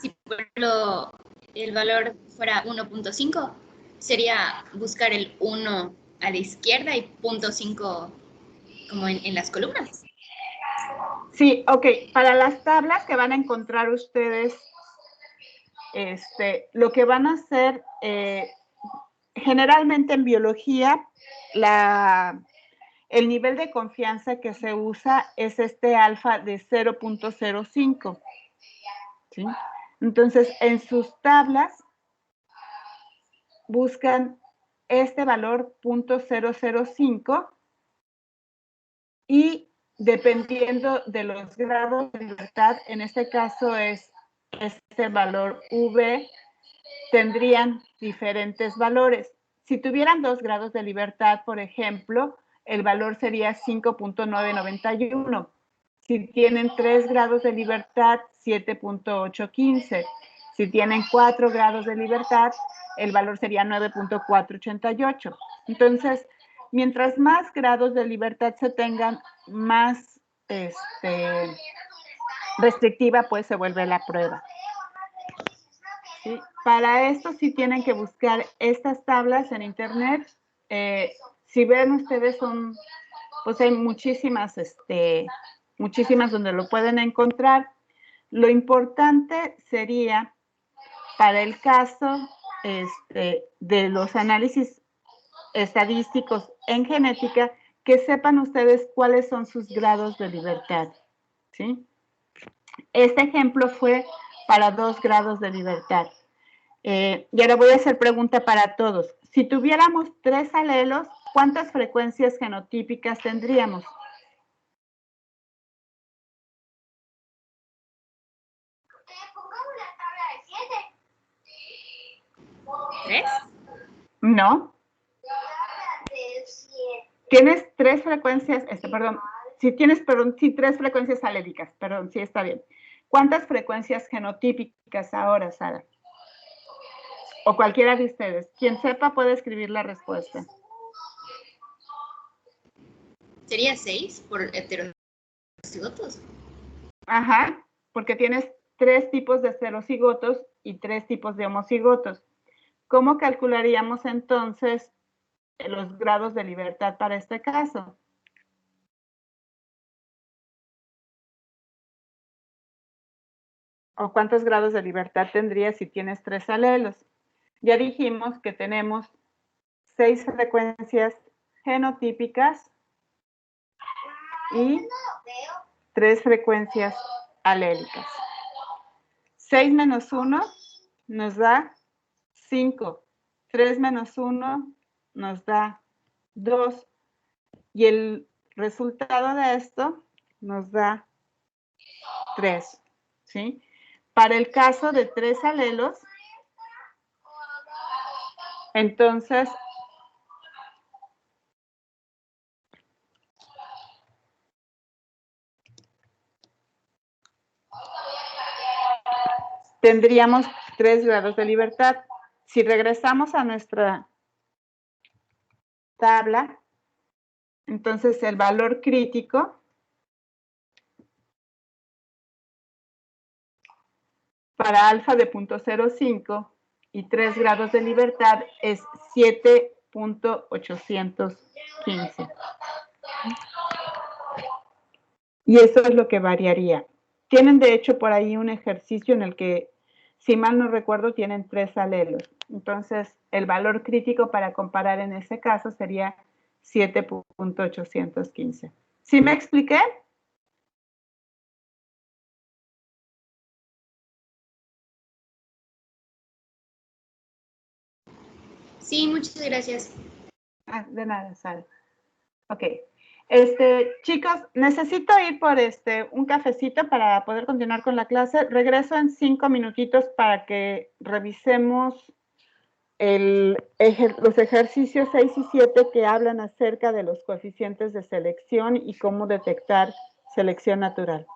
E: si por ejemplo el valor fuera 1.5, sería buscar el 1 a la izquierda y 0.5 como en las columnas.
A: Sí, ok. Para las tablas que van a encontrar ustedes, lo que van a hacer, generalmente en biología, el nivel de confianza que se usa es este alfa de 0.05. ¿Sí? Entonces, en sus tablas buscan este valor 0.005 y dependiendo de los grados de libertad, en este caso es este valor V, tendrían diferentes valores. Si tuvieran 2 grados de libertad, por ejemplo, el valor sería 5.991. Si tienen 3 grados de libertad, 7.815. Si tienen 4 grados de libertad, el valor sería 9.488. Entonces, mientras más grados de libertad se tengan, más restrictiva pues se vuelve la prueba. ¿Sí? Para esto sí tienen que buscar estas tablas en internet. Si ven ustedes pues hay muchísimas donde lo pueden encontrar. Lo importante sería para el caso de los análisis estadísticos en genética, que sepan ustedes cuáles son sus grados de libertad, ¿sí? Este ejemplo fue para 2 grados de libertad. Y ahora voy a hacer pregunta para todos. Si tuviéramos 3 alelos, ¿cuántas frecuencias genotípicas tendríamos?
E: ¿3?
A: No. Tienes tres frecuencias, sí, tres frecuencias alérgicas, perdón, sí está bien. ¿Cuántas frecuencias genotípicas ahora, Sara? O cualquiera de ustedes. Quien sepa puede escribir la respuesta.
E: ¿Sería 6 por heterocigotos?
A: Ajá, porque tienes tres tipos de heterocigotos y tres tipos de homocigotos. ¿Cómo calcularíamos entonces los grados de libertad para este caso? ¿O cuántos grados de libertad tendrías si tienes tres alelos? Ya dijimos que tenemos 6 frecuencias genotípicas y 3 frecuencias alélicas. 6 menos 1 nos da 5. 3 menos 1 nos da 2. Y el resultado de esto nos da 3. ¿Sí? Para el caso de 3 alelos, entonces tendríamos 3 grados de libertad. Si regresamos a nuestra tabla, entonces el valor crítico para alfa de 0.05 y 3 grados de libertad es 7.815. Y eso es lo que variaría. Tienen de hecho por ahí un ejercicio en el que, si mal no recuerdo, tienen 3 alelos. Entonces, el valor crítico para comparar en ese caso sería 7.815. ¿Sí me expliqué?
E: Sí, muchas gracias.
A: Ah, de nada, Sara. Ok. Chicos, necesito ir por un cafecito para poder continuar con la clase. Regreso en 5 minutitos para que revisemos los ejercicios 6 y 7 que hablan acerca de los coeficientes de selección y cómo detectar selección natural.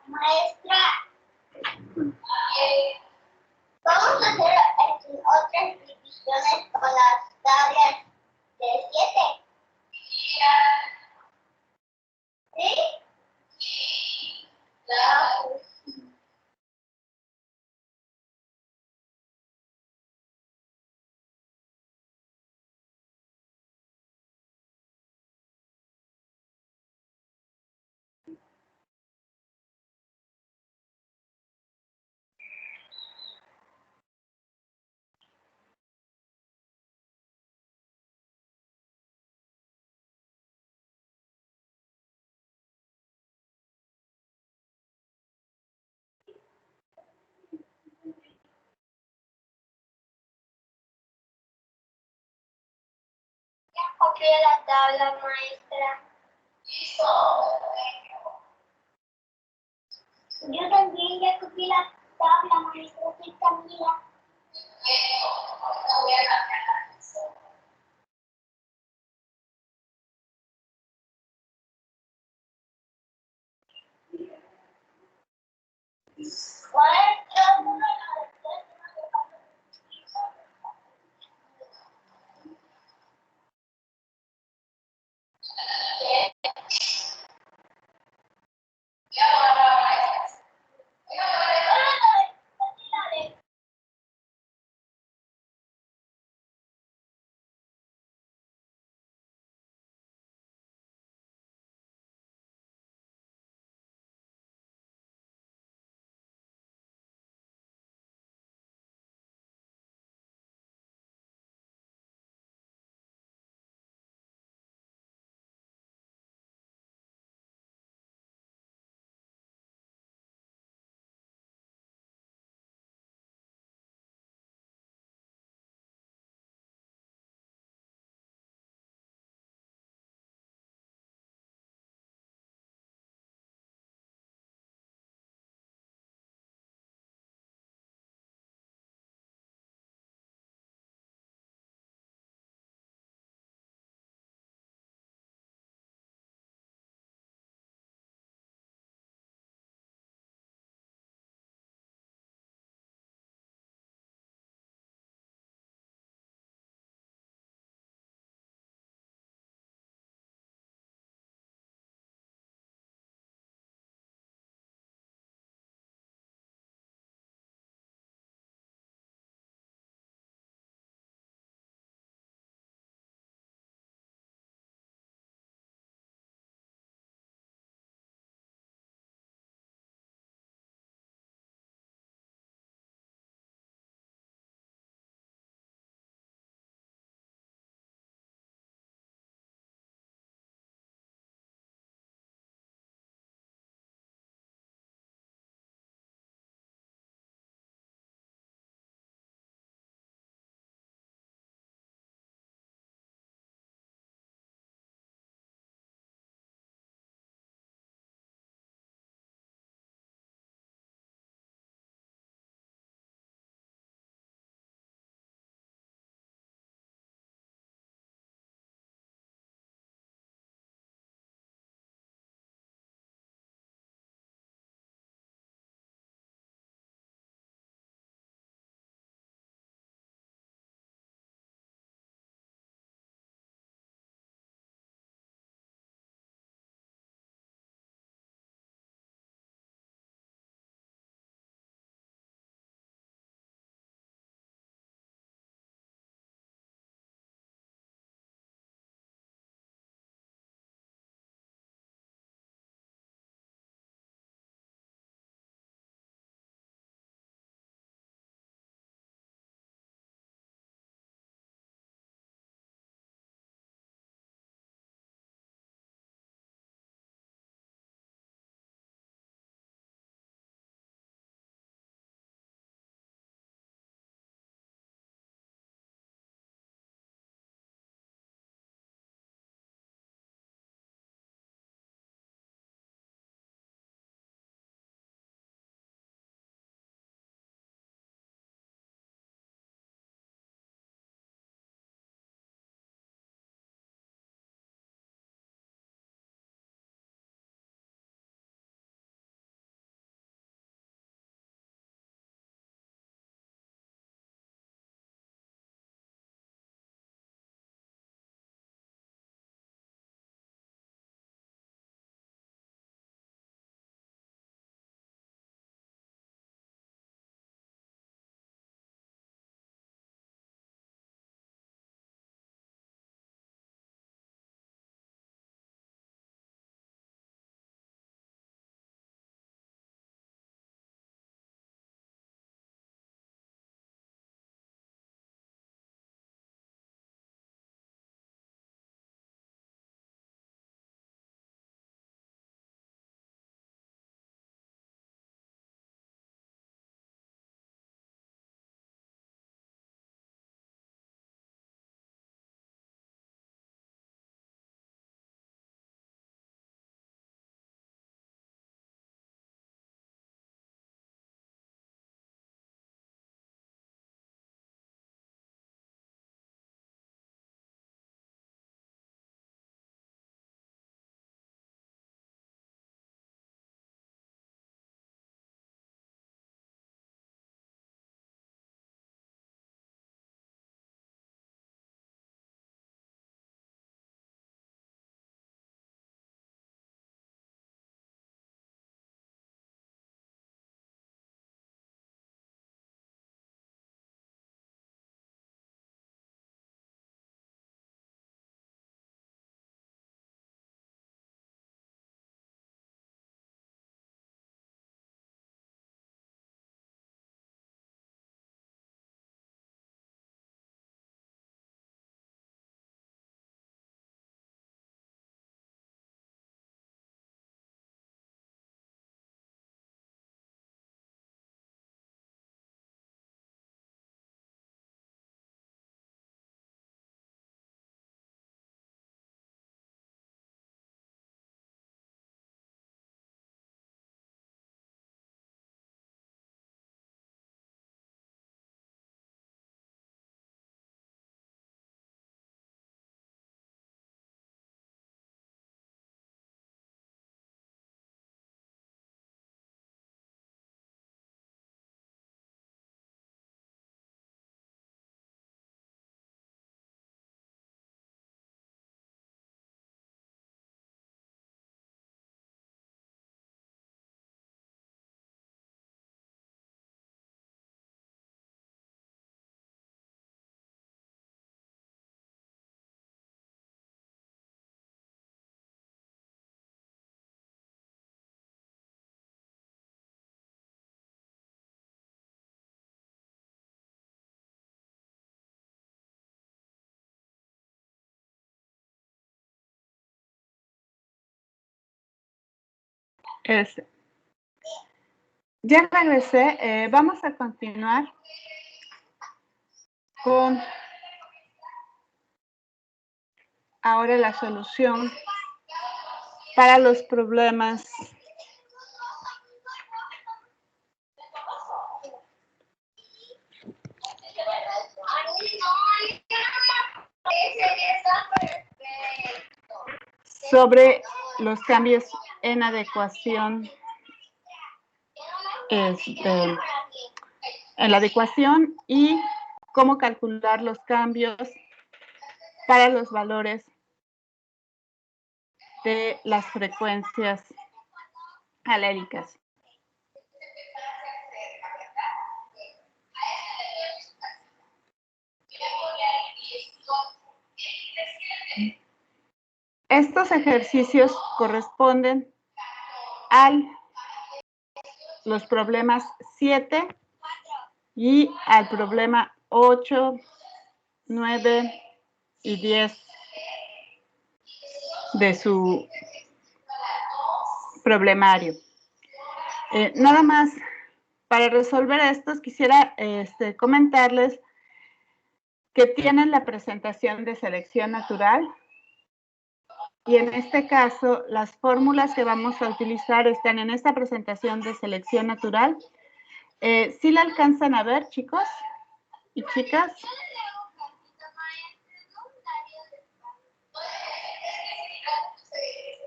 D: Maestra, vamos a hacer otras divisiones con las tablas de 7. ¿Sí? Claro. Ya copié la tabla, maestra. Yo también ya copié la tabla, maestra. Soy Camila. Maestra,
A: Ya regresé. Vamos a continuar con ahora la solución para los problemas sobre los cambios en adecuación, en la adecuación y cómo calcular los cambios para los valores de las frecuencias aléricas. Estos ejercicios corresponden a los problemas 7 y al problema 8, 9 y 10 de su problemario. Nada más, para resolver estos, quisiera comentarles que tienen la presentación de selección natural. Y en este caso, las fórmulas que vamos a utilizar están en esta presentación de selección natural. ¿Sí la alcanzan a ver, chicos y chicas?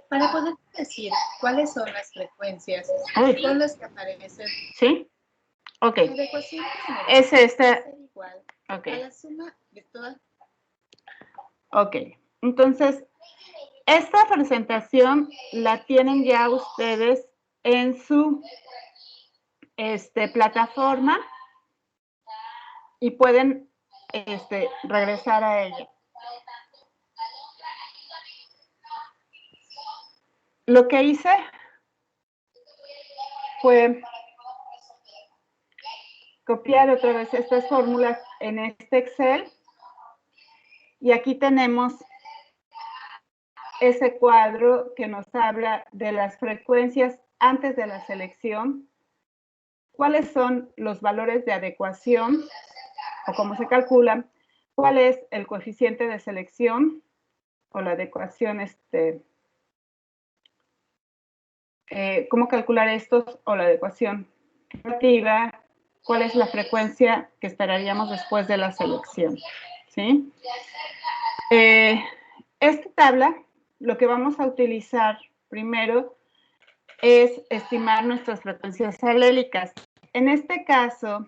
F: Para poder decir cuáles son las frecuencias con las que aparecen.
A: ¿Sí? Ok.
F: La adecuación
A: Es esta.
F: igual
A: Okay.
F: a la suma de todas.
A: Ok. Entonces, esta presentación la tienen ya ustedes en su plataforma y pueden regresar a ella. Lo que hice fue copiar otra vez estas fórmulas en este Excel y aquí tenemos ese cuadro que nos habla de las frecuencias antes de la selección, cuáles son los valores de adecuación o cómo se calculan, cuál es el coeficiente de selección o la adecuación, cómo calcular estos o la adecuación relativa, cuál es la frecuencia que esperaríamos después de la selección, ¿sí? Esta tabla, lo que vamos a utilizar primero es estimar nuestras frecuencias alélicas. En este caso,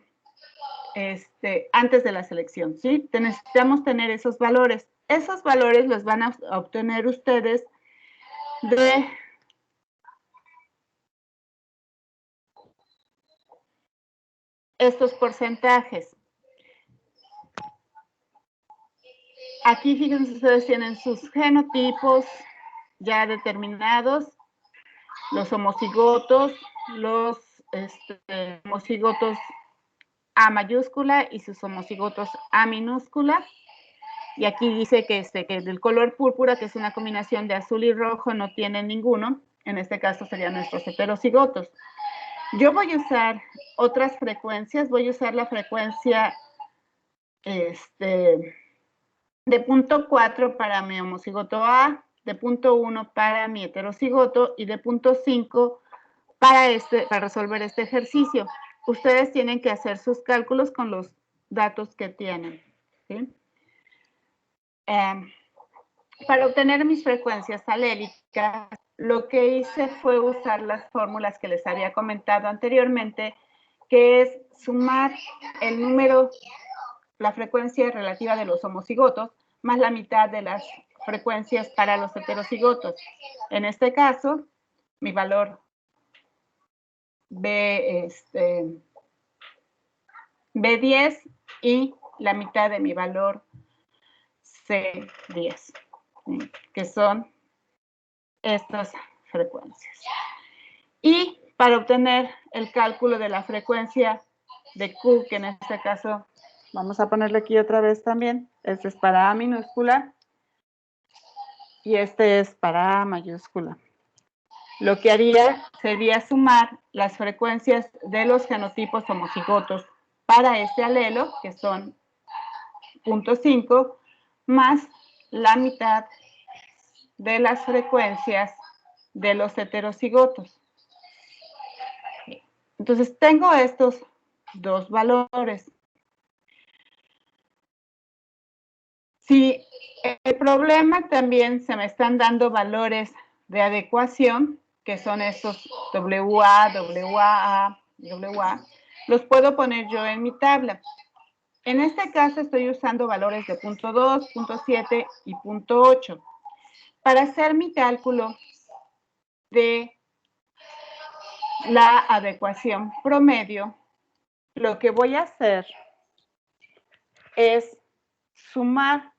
A: antes de la selección, ¿sí? Necesitamos tener esos valores. Esos valores los van a obtener ustedes de estos porcentajes. Aquí, fíjense, ustedes tienen sus genotipos ya determinados, los homocigotos, los homocigotos A mayúscula y sus homocigotos A minúscula. Y aquí dice que del color púrpura, que es una combinación de azul y rojo, no tiene ninguno. En este caso serían nuestros heterocigotos. Yo voy a usar otras frecuencias. Voy a usar la frecuencia de 0.4 para mi homocigoto A, de 0.1 para mi heterocigoto y de 0.5 para resolver este ejercicio. Ustedes tienen que hacer sus cálculos con los datos que tienen, ¿sí? Para obtener mis frecuencias alélicas, lo que hice fue usar las fórmulas que les había comentado anteriormente, que es sumar el número, la frecuencia relativa de los homocigotos, más la mitad de las frecuencias para los heterocigotos. En este caso, mi valor B10 y la mitad de mi valor C10, que son estas frecuencias. Y para obtener el cálculo de la frecuencia de Q, que en este caso vamos a ponerle aquí otra vez también, este es para A minúscula y este es para A mayúscula. lo que haría sería sumar las frecuencias de los genotipos homocigotos para este alelo, que son 0.5, más la mitad de las frecuencias de los heterocigotos. Entonces, tengo estos dos valores. Si el problema también se me están dando valores de adecuación, que son estos WA, WAA, WA, los puedo poner yo en mi tabla. En este caso estoy usando valores de 0.2, 0.7 y 0.8. Para hacer mi cálculo de la adecuación promedio, lo que voy a hacer es sumar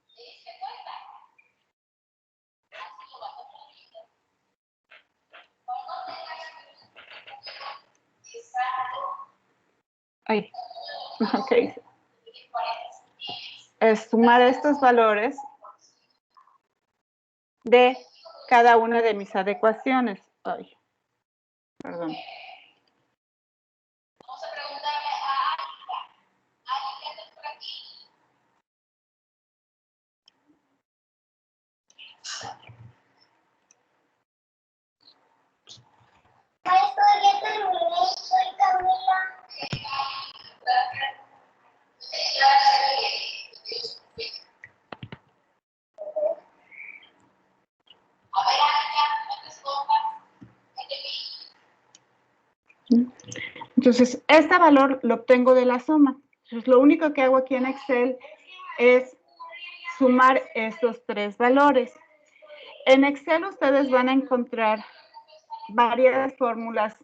A: es sumar estos valores de cada una de mis adecuaciones. Ay, perdón.
D: Maestro, ya terminé, soy Camila.
A: Entonces, este valor lo obtengo de la suma. Entonces, lo único que hago aquí en Excel es sumar estos tres valores. En Excel ustedes van a encontrar varias fórmulas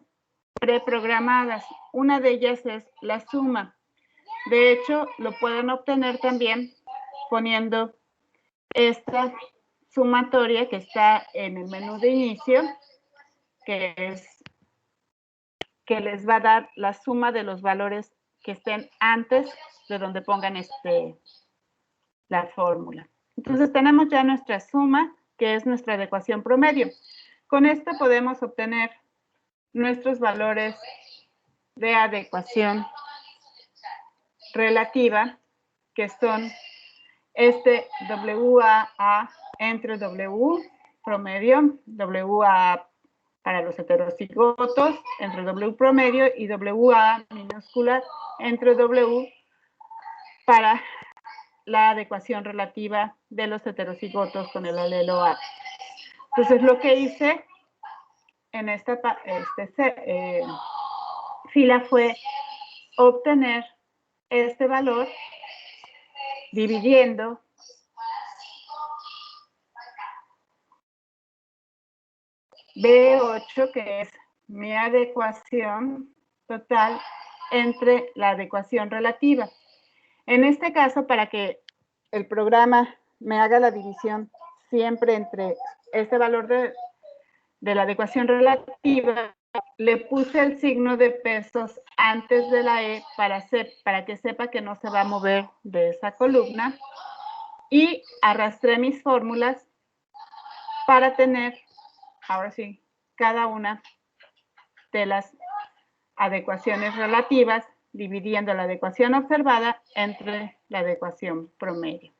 A: preprogramadas. Una de ellas es la suma. De hecho, lo pueden obtener también poniendo esta sumatoria que está en el menú de inicio, que les va a dar la suma de los valores que estén antes de donde pongan la fórmula. Entonces tenemos ya nuestra suma, que es nuestra adecuación promedio. Con esto podemos obtener nuestros valores de adecuación relativa, que son este WAA entre W promedio, WA para los heterocigotos entre W promedio y WA minúscula entre W para la adecuación relativa de los heterocigotos con el alelo A. Entonces, lo que hice en esta fila fue obtener este valor dividiendo B8, que es mi adecuación total, entre la adecuación relativa. En este caso, para que el programa me haga la división siempre entre este valor de la adecuación relativa, le puse el signo de pesos antes de la E para que sepa que no se va a mover de esa columna, y arrastré mis fórmulas para tener, ahora sí, cada una de las adecuaciones relativas, dividiendo la adecuación observada entre la adecuación promedio.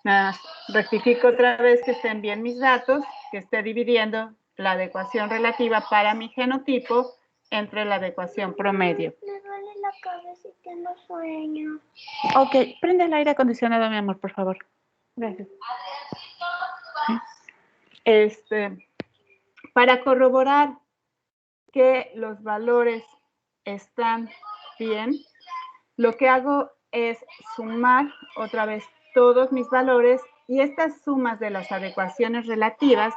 A: Nada más, rectifico otra vez que estén bien mis datos, que esté dividiendo la adecuación relativa para mi genotipo entre la adecuación promedio.
D: Me duele la cabeza y tengo sueño.
A: Ok, prende el aire acondicionado, mi amor, por favor. Gracias. Para corroborar que los valores están bien, lo que hago es sumar otra vez todos mis valores, y estas sumas de las adecuaciones relativas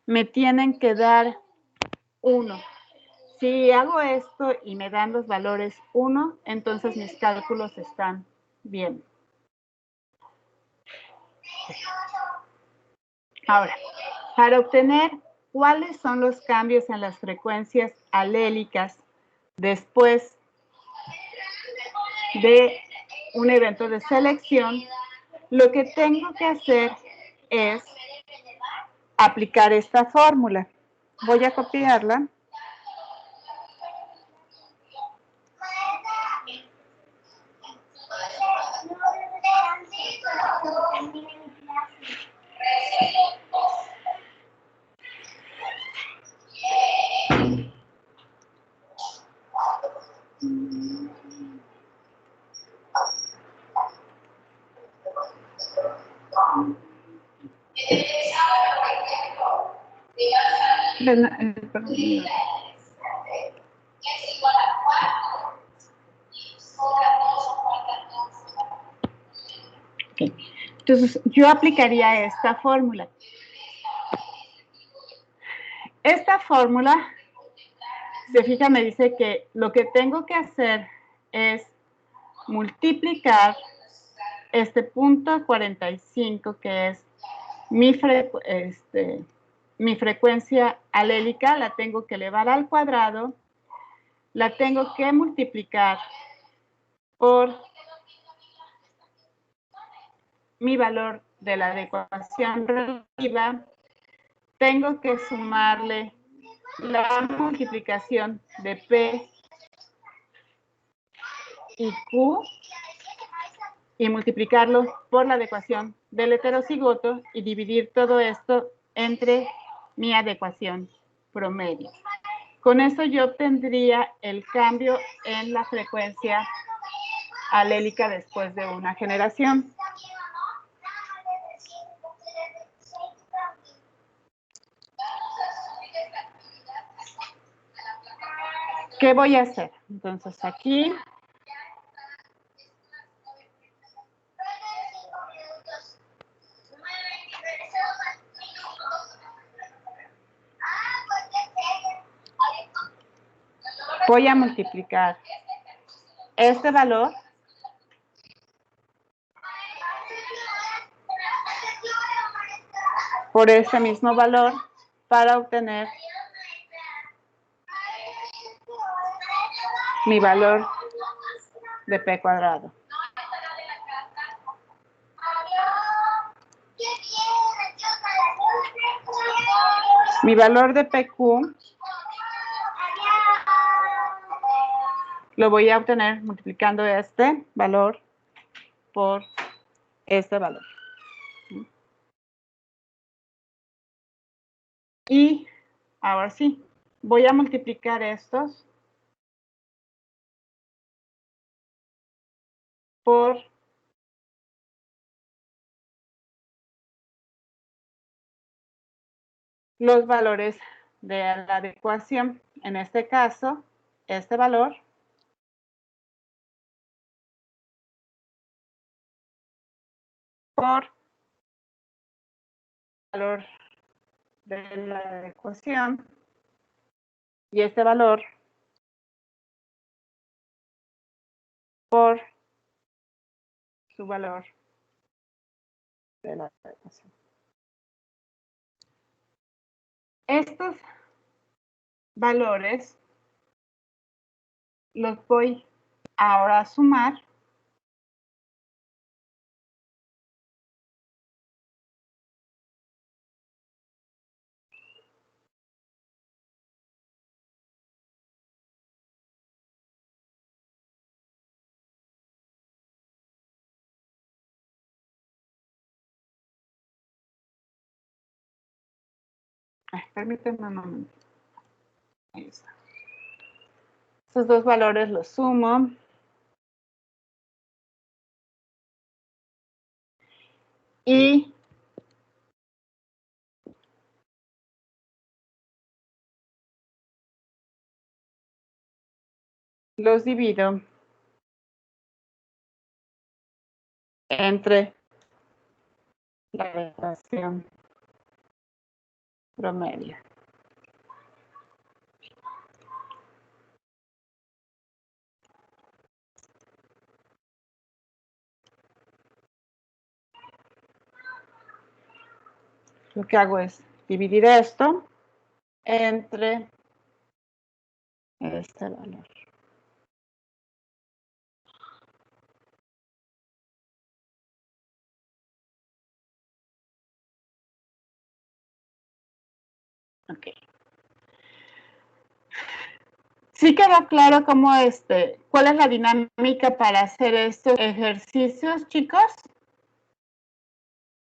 A: me tienen que dar 1. Si hago esto y me dan los valores 1, entonces mis cálculos están bien. Ahora, para obtener cuáles son los cambios en las frecuencias alélicas después de un evento de selección, lo que tengo que hacer es aplicar esta fórmula. voy a copiarla. Okay. Entonces, yo aplicaría esta fórmula. Esta fórmula, se fija, me dice que lo que tengo que hacer es multiplicar este punto 45, que es mi frecuencia alélica, la tengo que elevar al cuadrado, la tengo que multiplicar por mi valor de la adecuación relativa, tengo que sumarle la multiplicación de P y Q y multiplicarlo por la adecuación del heterocigoto y dividir todo esto entre mi adecuación promedio. Con eso yo obtendría el cambio en la frecuencia alélica después de una generación. ¿Qué voy a hacer? Entonces aquí voy a multiplicar este valor por este mismo valor para obtener mi valor de P cuadrado. Mi valor de PQ lo voy a obtener multiplicando este valor por este valor. Y ahora sí, voy a multiplicar estos por los valores de la adecuación. En este caso, este valor por el valor de la adecuación y este valor por su valor de la adecuación. Estos valores los voy ahora a sumar permítanme un momento. Ahí está. Estos dos valores los sumo. Y los divido entre la adecuación promedio. Lo que hago es dividir esto entre este valor. Ok. ¿Sí quedó claro cómo cuál es la dinámica para hacer estos ejercicios, chicos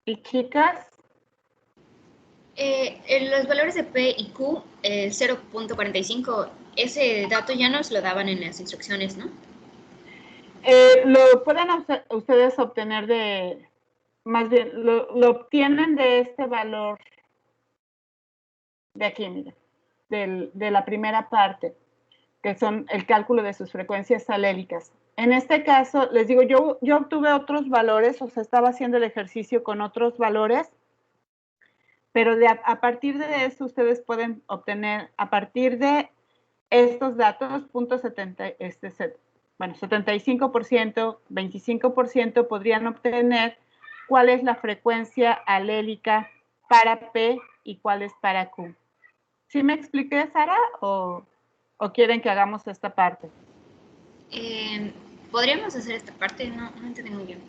A: y chicas?
E: Los valores de P y Q, 0.45, ese dato ya nos lo daban en las instrucciones, ¿no?
A: Lo pueden ustedes obtener más bien, lo obtienen de este valor de aquí, miren, de la primera parte, que son el cálculo de sus frecuencias alélicas. En este caso, les digo, yo obtuve otros valores, o sea, estaba haciendo el ejercicio con otros valores, pero a partir de eso ustedes pueden obtener, a partir de estos datos, punto 75%, 25% podrían obtener cuál es la frecuencia alélica para P y cuál es para Q. ¿Sí me expliqué, Sara, o quieren que hagamos esta parte?
E: ¿Podríamos hacer esta parte? No entendí muy bien.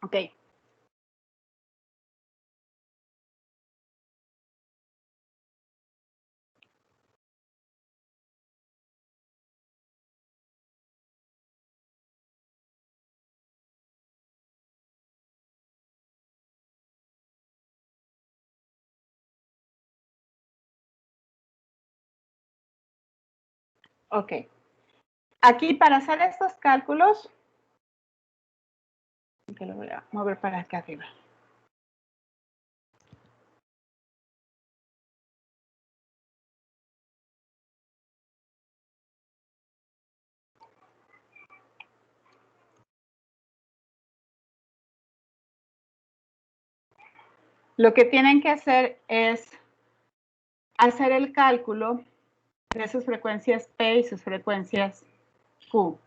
A: Ok. Ok. Aquí para hacer estos cálculos, que lo voy a mover para acá arriba. Lo que tienen que hacer es hacer el cálculo de sus frecuencias P y sus frecuencias Q.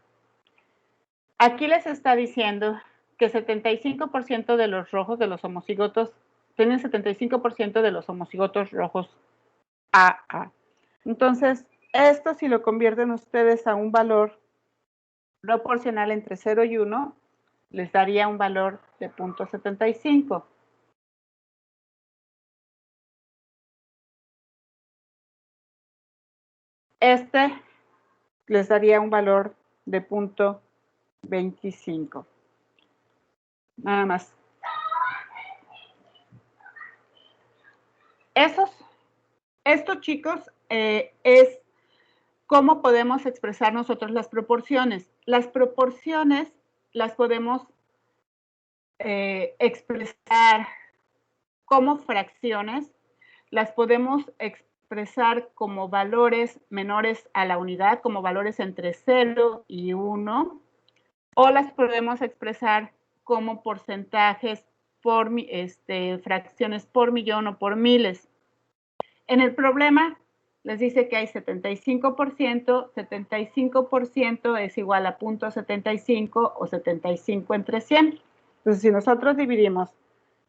A: Aquí les está diciendo que 75% de los rojos de los homocigotos tienen 75% de los homocigotos rojos AA. Entonces, esto si lo convierten ustedes a un valor proporcional entre 0 y 1, les daría un valor de 0.75. Este les daría un valor de 0.25. Nada más. Estos chicos, es cómo podemos expresar nosotros las proporciones. Las proporciones las podemos expresar como fracciones, las podemos expresar como valores menores a la unidad, como valores entre 0 y 1, o las podemos expresar como porcentajes por fracciones por millón o por miles. En el problema les dice que hay 75% es igual a 0.75 o 75 entre 100. Entonces, si nosotros dividimos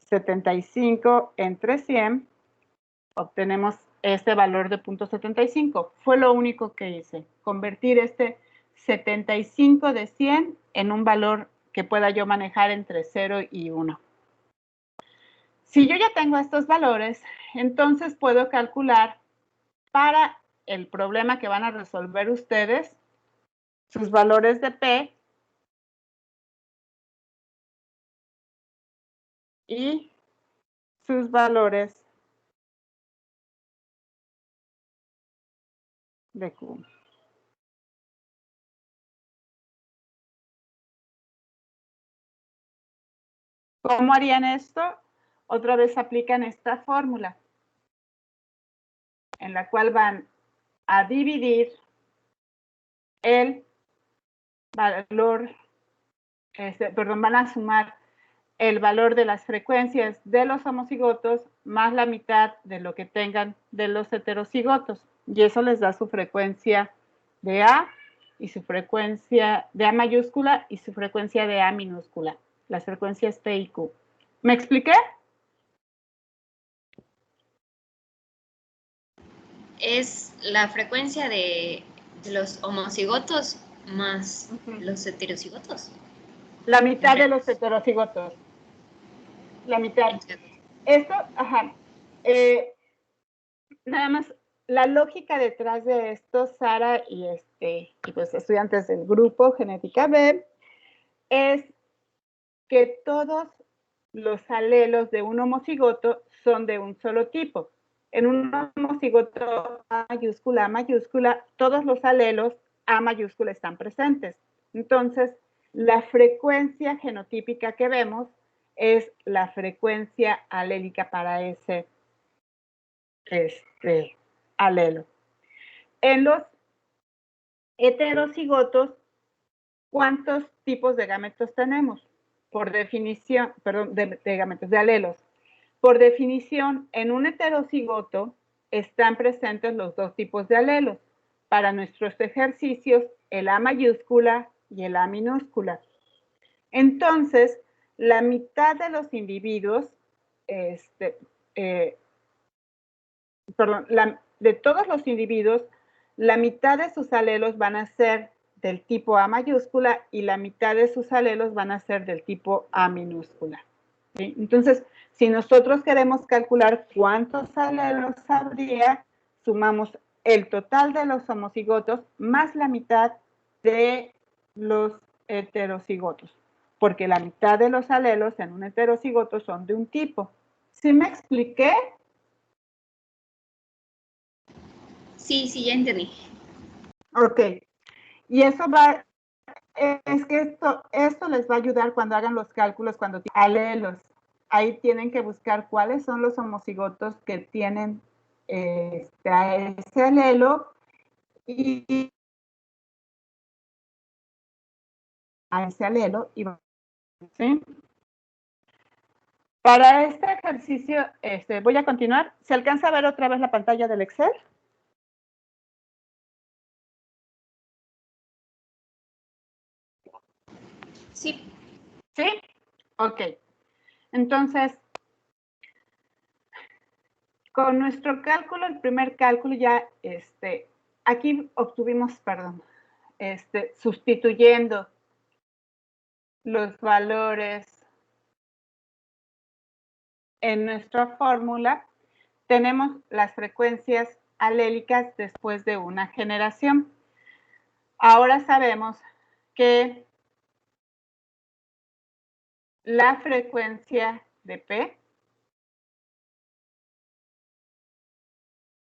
A: 75 entre 100, obtenemos este valor de 0.75. Fue lo único que hice, convertir este 75 de 100 en un valor que pueda yo manejar entre 0 y 1. Si yo ya tengo estos valores, entonces puedo calcular para el problema que van a resolver ustedes sus valores de P y sus valores de Q. ¿Cómo harían esto? Otra vez aplican esta fórmula, en la cual van a dividir el valor, van a sumar el valor de las frecuencias de los homocigotos más la mitad de lo que tengan de los heterocigotos. Y eso les da su frecuencia de A y su frecuencia de A mayúscula y su frecuencia de A minúscula. Las frecuencias P y Q. ¿Me expliqué?
E: Es la frecuencia de los homocigotos más los heterocigotos.
A: La mitad de los heterocigotos. La mitad. Esto, ajá. Nada más, la lógica detrás de esto, Sara y pues estudiantes del grupo Genética B, es que todos los alelos de un homocigoto son de un solo tipo. En un homocigoto A mayúscula, todos los alelos A mayúscula están presentes. Entonces, la frecuencia genotípica que vemos es la frecuencia alélica para ese alelo. En los heterocigotos, ¿cuántos tipos de gametos tenemos? Por definición, perdón, de gametos, de alelos. Por definición, en un heterocigoto están presentes los dos tipos de alelos. Para nuestros ejercicios, el A mayúscula y el A minúscula. Entonces, la mitad de los individuos, de todos los individuos, la mitad de sus alelos van a ser del tipo A mayúscula y la mitad de sus alelos van a ser del tipo A minúscula. ¿Sí? Entonces, si nosotros queremos calcular cuántos alelos habría, sumamos el total de los homocigotos más la mitad de los heterocigotos, porque la mitad de los alelos en un heterocigoto son de un tipo. ¿Sí me expliqué?
E: Sí, ya entendí.
A: Ok. Y eso es que esto les va a ayudar cuando hagan los cálculos, cuando tienen alelos. Ahí tienen que buscar cuáles son los homocigotos que tienen a ese alelo y a ese alelo. ¿Sí? Para este ejercicio, voy a continuar. ¿Se alcanza a ver otra vez la pantalla del Excel?
E: Sí.
A: ¿Sí? Ok. Entonces, con nuestro cálculo, el primer cálculo ya, aquí obtuvimos, perdón, sustituyendo los valores en nuestra fórmula, tenemos las frecuencias alélicas después de una generación. Ahora sabemos que la frecuencia de P,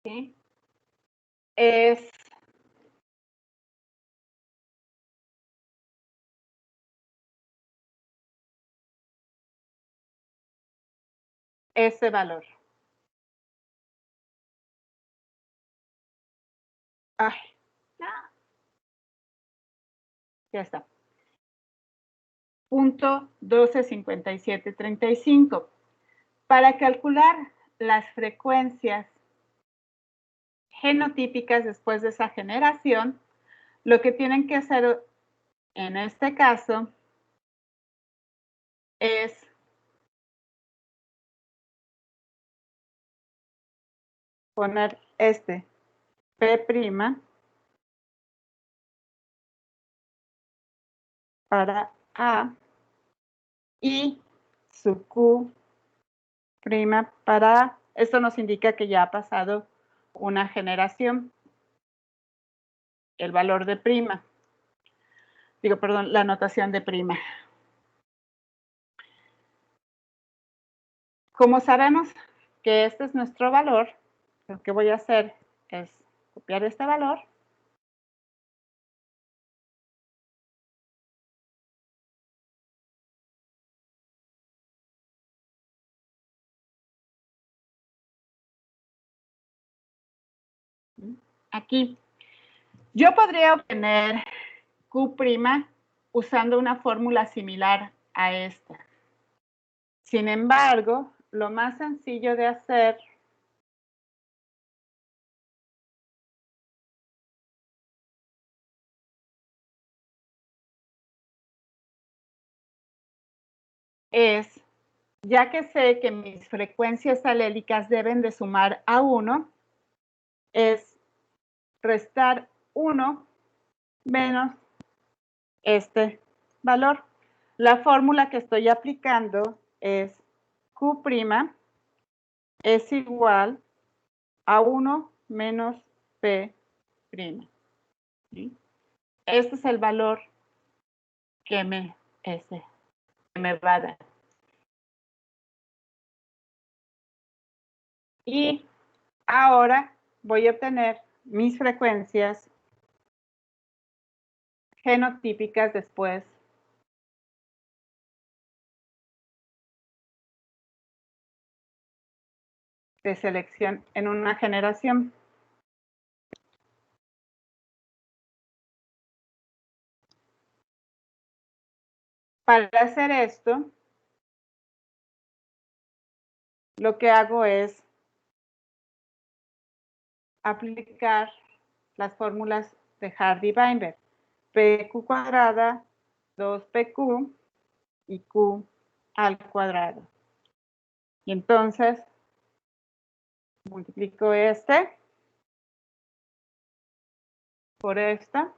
A: ¿sí?, es ese valor. Ay, ya está. Punto 125735. Para calcular las frecuencias genotípicas después de esa generación, lo que tienen que hacer en este caso es poner P' para A y su Q' para A. Esto nos indica que ya ha pasado una generación. El valor de prima. Digo, perdón, la notación de prima. Como sabemos que este es nuestro valor, lo que voy a hacer es copiar este valor. Aquí. Yo podría obtener Q' usando una fórmula similar a esta. Sin embargo, lo más sencillo de hacer es, ya que sé que mis frecuencias alélicas deben de sumar a 1, es restar 1 menos este valor. La fórmula que estoy aplicando es Q' es igual a 1 menos P'. ¿Sí? Este es el valor que me va a dar. Y ahora voy a obtener mis frecuencias genotípicas después de selección en una generación. Para hacer esto, lo que hago es aplicar las fórmulas de Hardy-Weinberg. PQ cuadrada, 2PQ y Q al cuadrado. Y entonces, multiplico este por esta.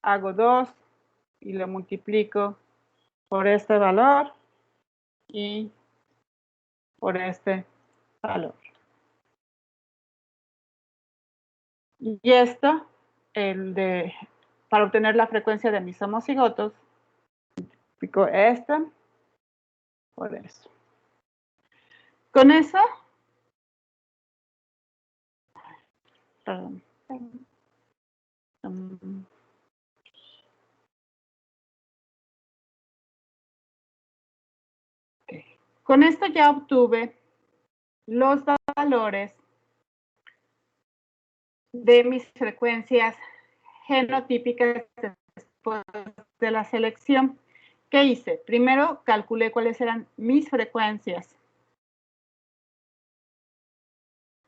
A: Hago 2 y lo multiplico por este valor y por este valor. Y esto, para obtener la frecuencia de mis homocigotos, multiplico esta por eso. Con eso, perdón. Con esto ya obtuve los valores de mis frecuencias genotípicas después de la selección. ¿Qué hice? Primero calculé cuáles eran mis frecuencias,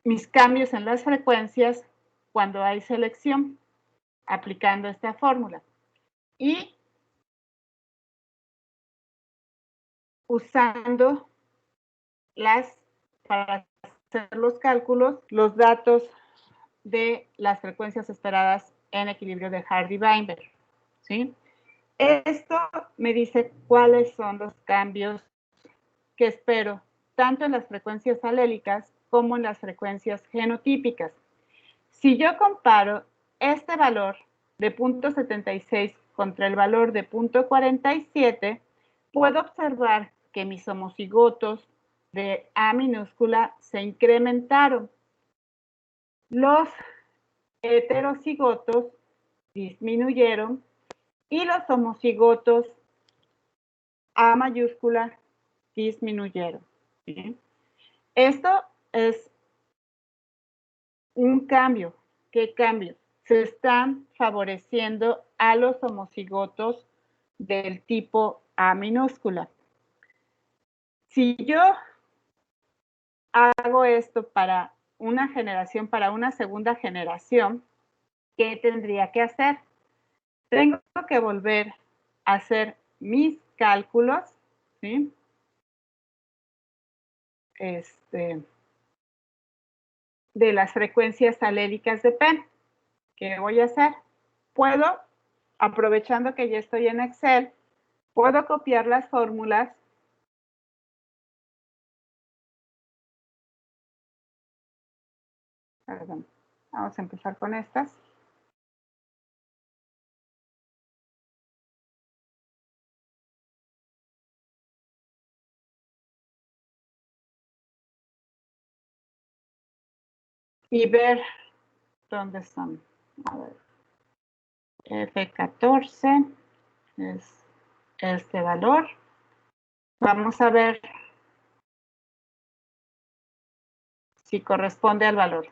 A: mis cambios en las frecuencias cuando hay selección, aplicando esta fórmula. Y usando para hacer los cálculos, los datos de las frecuencias esperadas en equilibrio de Hardy-Weinberg. ¿Sí? Esto me dice cuáles son los cambios que espero, tanto en las frecuencias alélicas como en las frecuencias genotípicas. Si yo comparo este valor de 0.76 contra el valor de 0.47, puedo observar que mis homocigotos de A minúscula se incrementaron. Los heterocigotos disminuyeron y los homocigotos A mayúscula disminuyeron. ¿Sí? Esto es un cambio. ¿Qué cambio? Se están favoreciendo a los homocigotos del tipo A minúscula. Si yo hago esto para una generación, para una segunda generación, ¿qué tendría que hacer? Tengo que volver a hacer mis cálculos, ¿sí? De las frecuencias alélicas de Penn. ¿Qué voy a hacer? Puedo, aprovechando que ya estoy en Excel, puedo copiar las fórmulas Perdón. Vamos a empezar con estas. Y ver dónde están. A ver. F14 es este valor. Vamos a ver si corresponde al valor.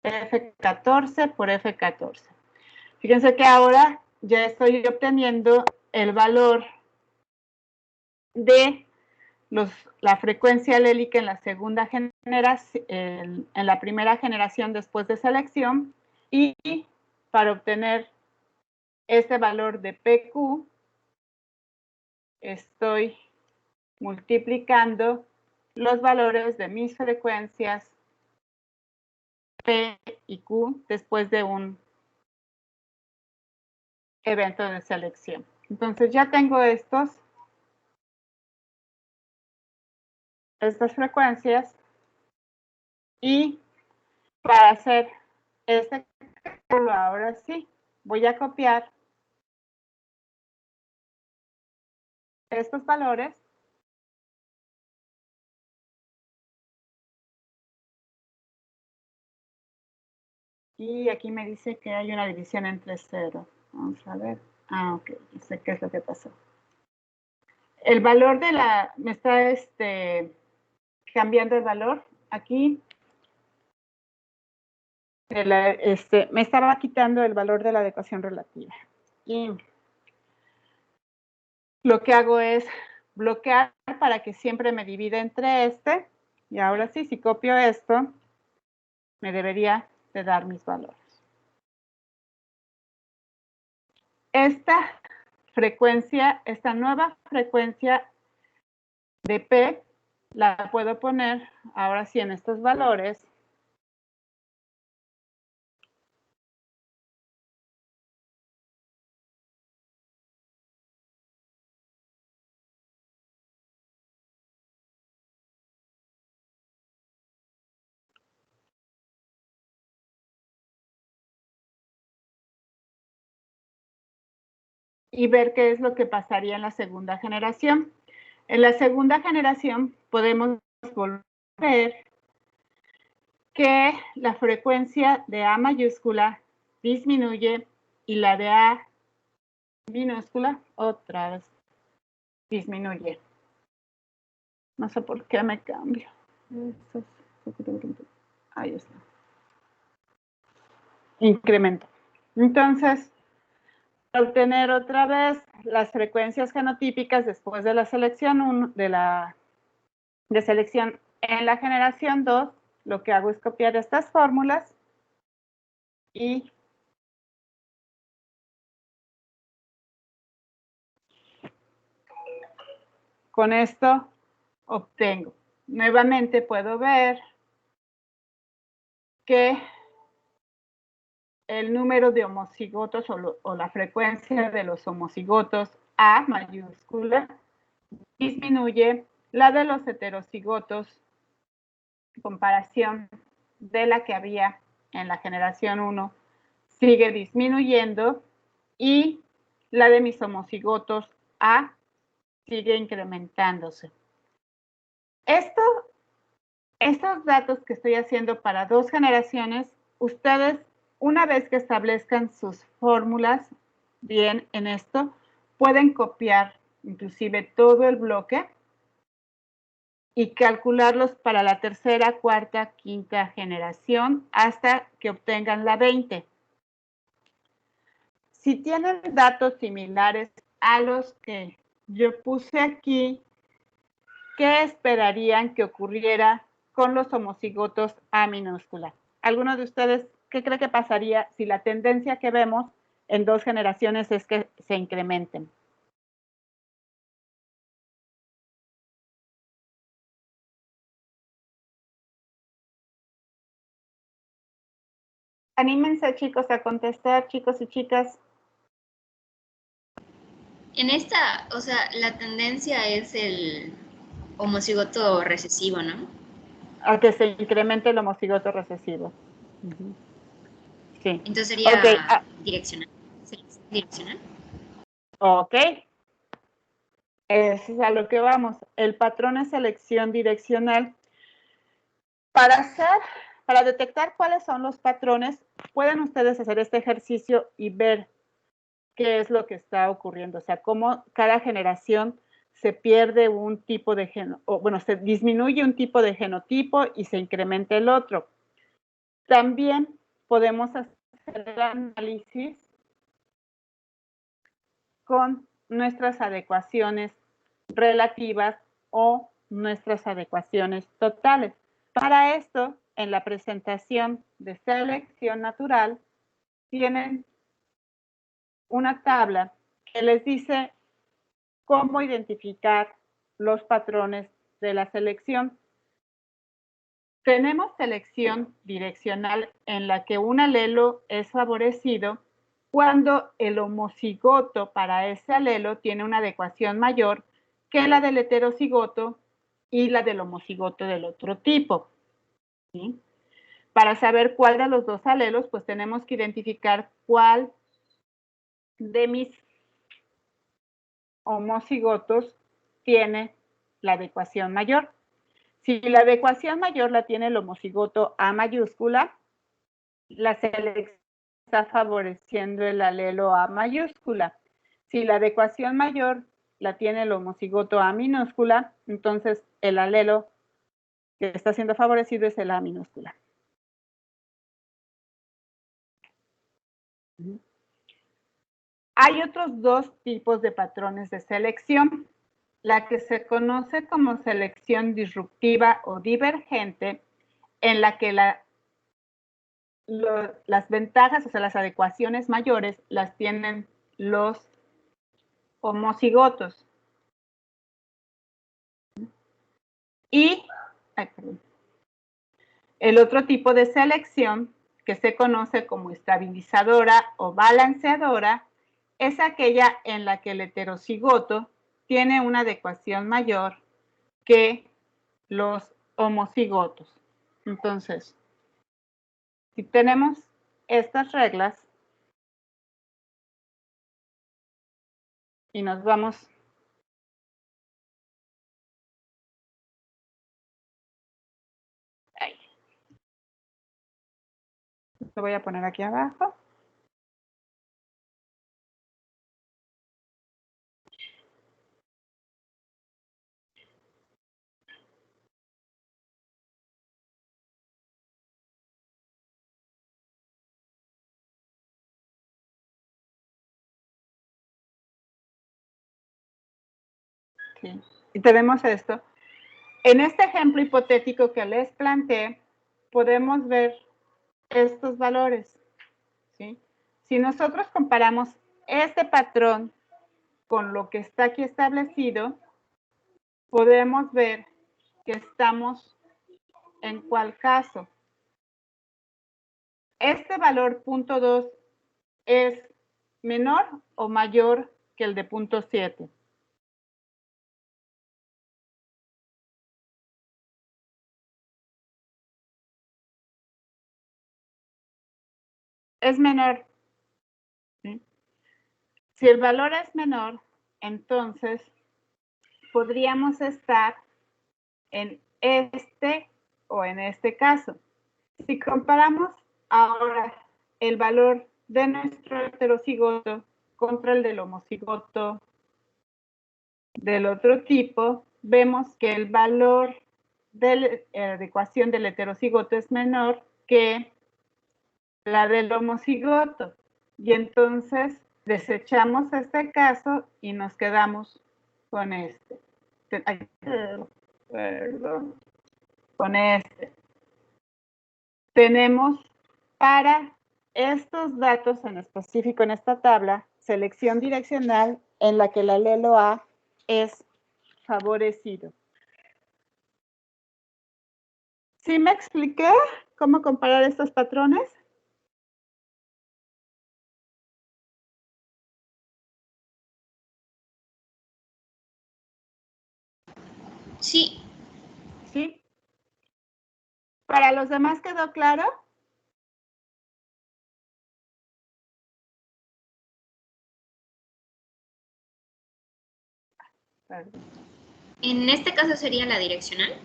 A: F14 por F14. Fíjense que ahora ya estoy obteniendo el valor de la frecuencia alélica en la segunda generación, en la primera generación después de selección, y para obtener este valor de PQ, estoy multiplicando los valores de mis frecuencias P y Q después de un evento de selección. Entonces ya tengo estos estas frecuencias y para hacer este cálculo, ahora sí, voy a copiar estos valores y aquí me dice que hay una división entre 0. Vamos a ver. Ah, ok, no sé qué es lo que pasó. El valor de la, me está cambiando el valor aquí. Me estaba quitando el valor de la adecuación relativa. Y lo que hago es bloquear para que siempre me divida entre este. Y ahora sí, si copio esto, me debería de dar mis valores. Esta frecuencia, esta nueva frecuencia de P, la puedo poner ahora sí en estos valores. Y ver qué es lo que pasaría en la segunda generación. En la segunda generación podemos volver a ver que la frecuencia de A mayúscula disminuye y la de A minúscula otra vez disminuye. No sé por qué me cambio. Ahí está. Incremento. Entonces, obtener otra vez las frecuencias genotípicas después de la selección 1, de selección en la generación 2, lo que hago es copiar estas fórmulas y con esto obtengo. Nuevamente puedo ver que el número de homocigotos o la frecuencia de los homocigotos A mayúscula disminuye, la de los heterocigotos en comparación de la que había en la generación 1 sigue disminuyendo y la de mis homocigotos A sigue incrementándose. Estos datos que estoy haciendo para 2 generaciones, ustedes, una vez que establezcan sus fórmulas bien en esto, pueden copiar inclusive todo el bloque y calcularlos para la tercera, cuarta, quinta generación hasta que obtengan la 20. Si tienen datos similares a los que yo puse aquí, ¿qué esperarían que ocurriera con los homocigotos A minúscula? ¿Alguno de ustedes qué cree que pasaría si la tendencia que vemos en 2 generaciones es que se incrementen? Anímense, chicos, a contestar, chicos y chicas.
E: En esta, o sea, la tendencia es el homocigoto recesivo, ¿no?
A: A que se incremente el homocigoto recesivo. Sí.
E: Entonces sería direccional. ¿Direccional?
A: Ok. Eso es a lo que vamos. El patrón es selección direccional. Para detectar cuáles son los patrones, pueden ustedes hacer este ejercicio y ver qué es lo que está ocurriendo. O sea, cómo cada generación se pierde un tipo de se disminuye un tipo de genotipo y se incrementa el otro. También podemos hacer el análisis con nuestras adecuaciones relativas o nuestras adecuaciones totales. Para esto, en la presentación de selección natural, tienen una tabla que les dice cómo identificar los patrones de la selección. Tenemos selección direccional en la que un alelo es favorecido cuando el homocigoto para ese alelo tiene una adecuación mayor que la del heterocigoto y la del homocigoto del otro tipo. ¿Sí? Para saber cuál de los dos alelos, pues tenemos que identificar cuál de mis homocigotos tiene la adecuación mayor. Si la adecuación mayor la tiene el homocigoto A mayúscula, la selección está favoreciendo el alelo A mayúscula. Si la adecuación mayor la tiene el homocigoto A minúscula, entonces el alelo que está siendo favorecido es el A minúscula. Hay otros dos tipos de patrones de selección. La que se conoce como selección disruptiva o divergente, en la que las ventajas, o sea, las adecuaciones mayores, las tienen los homocigotos. Y el otro tipo de selección, que se conoce como estabilizadora o balanceadora, es aquella en la que el heterocigoto tiene una adecuación mayor que los homocigotos. Entonces, si tenemos estas reglas y nos vamos ahí. Lo voy a poner aquí abajo. ¿Sí? Y tenemos esto. En este ejemplo hipotético que les planteé, podemos ver estos valores. ¿Sí? Si nosotros comparamos este patrón con lo que está aquí establecido, podemos ver que estamos en cuál caso. Este valor punto 2 es menor o mayor que el de punto 7. Es menor. ¿Sí? Si el valor es menor, entonces podríamos estar en este o en este caso. Si comparamos ahora el valor de nuestro heterocigoto contra el del homocigoto del otro tipo, vemos que el valor de la adecuación del heterocigoto es menor que la del homocigoto. Y entonces desechamos este caso y nos quedamos con este. Ay, perdón. Con este. Tenemos para estos datos en específico en esta tabla, selección direccional en la que el alelo A es favorecido. ¿Sí me expliqué cómo comparar estos patrones?
E: Sí.
A: ¿Sí? ¿Para los demás quedó claro? Perdón.
E: En este caso sería la direccional.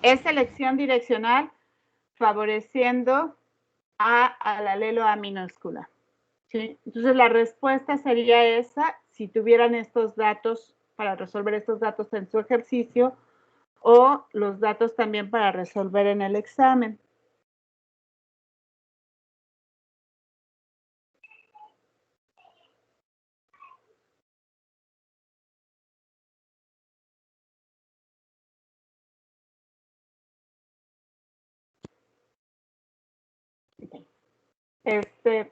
A: Es selección direccional favoreciendo al alelo A minúscula. ¿Sí? Entonces la respuesta sería esa si tuvieran estos datos para resolver estos datos en su ejercicio o los datos también para resolver en el examen.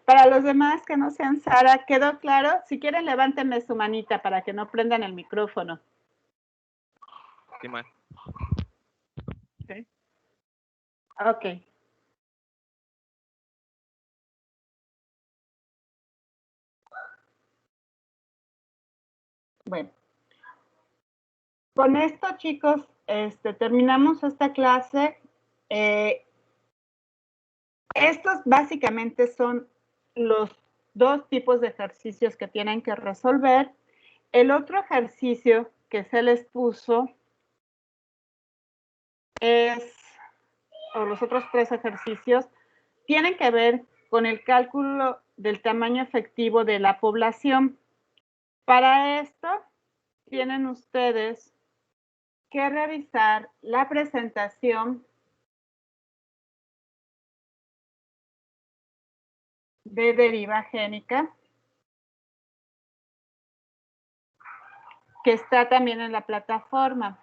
A: Para los demás que no sean Sara, ¿quedó claro? Si quieren, levántenme su manita para que no prendan el micrófono.
G: Sí, ma.
A: ¿Sí? Ok. Bueno. Con esto, chicos, terminamos esta clase. Estos básicamente son los dos tipos de ejercicios que tienen que resolver. El otro ejercicio que se les puso o los otros 3 ejercicios, tienen que ver con el cálculo del tamaño efectivo de la población. Para esto, tienen ustedes que revisar la presentación de deriva génica, que está también en la plataforma.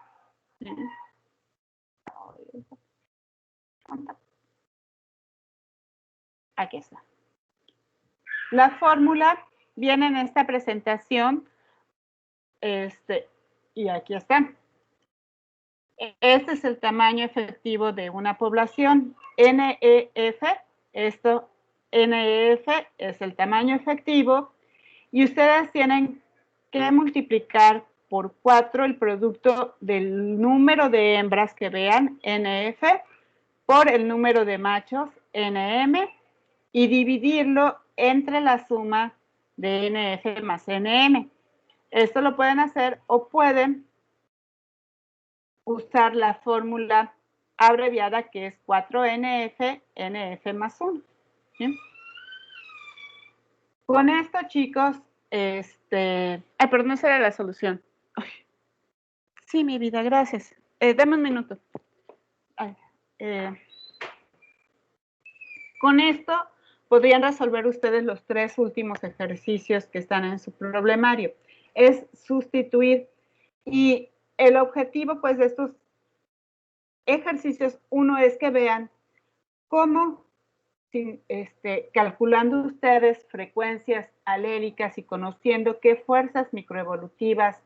A: Aquí está. La fórmula viene en esta presentación, y aquí está. Este es el tamaño efectivo de una población. NEF, NEF es el tamaño efectivo, y ustedes tienen que multiplicar por 4 el producto del número de hembras que vean, NF, por el número de machos, NM, y dividirlo entre la suma de NF más NM. Esto lo pueden hacer o pueden usar la fórmula abreviada que es 4NF, NF más 1. ¿Sí? Con esto, chicos, perdón, esa era la solución. Sí, mi vida, gracias. Dame un minuto. Con esto podrían resolver ustedes los 3 últimos ejercicios que están en su problemario. Es sustituir, y el objetivo, pues, de estos ejercicios, uno es que vean cómo, calculando ustedes frecuencias alélicas y conociendo qué fuerzas microevolutivas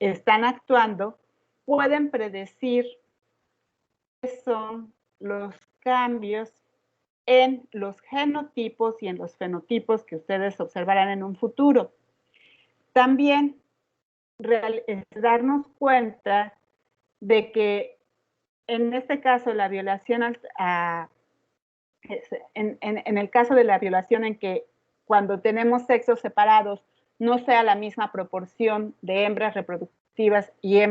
A: están actuando, pueden predecir qué son los cambios en los genotipos y en los fenotipos que ustedes observarán en un futuro. También darnos cuenta de que en este caso la violación en el caso de la violación en que cuando tenemos sexos separados no sea la misma proporción de hembras reproductivas y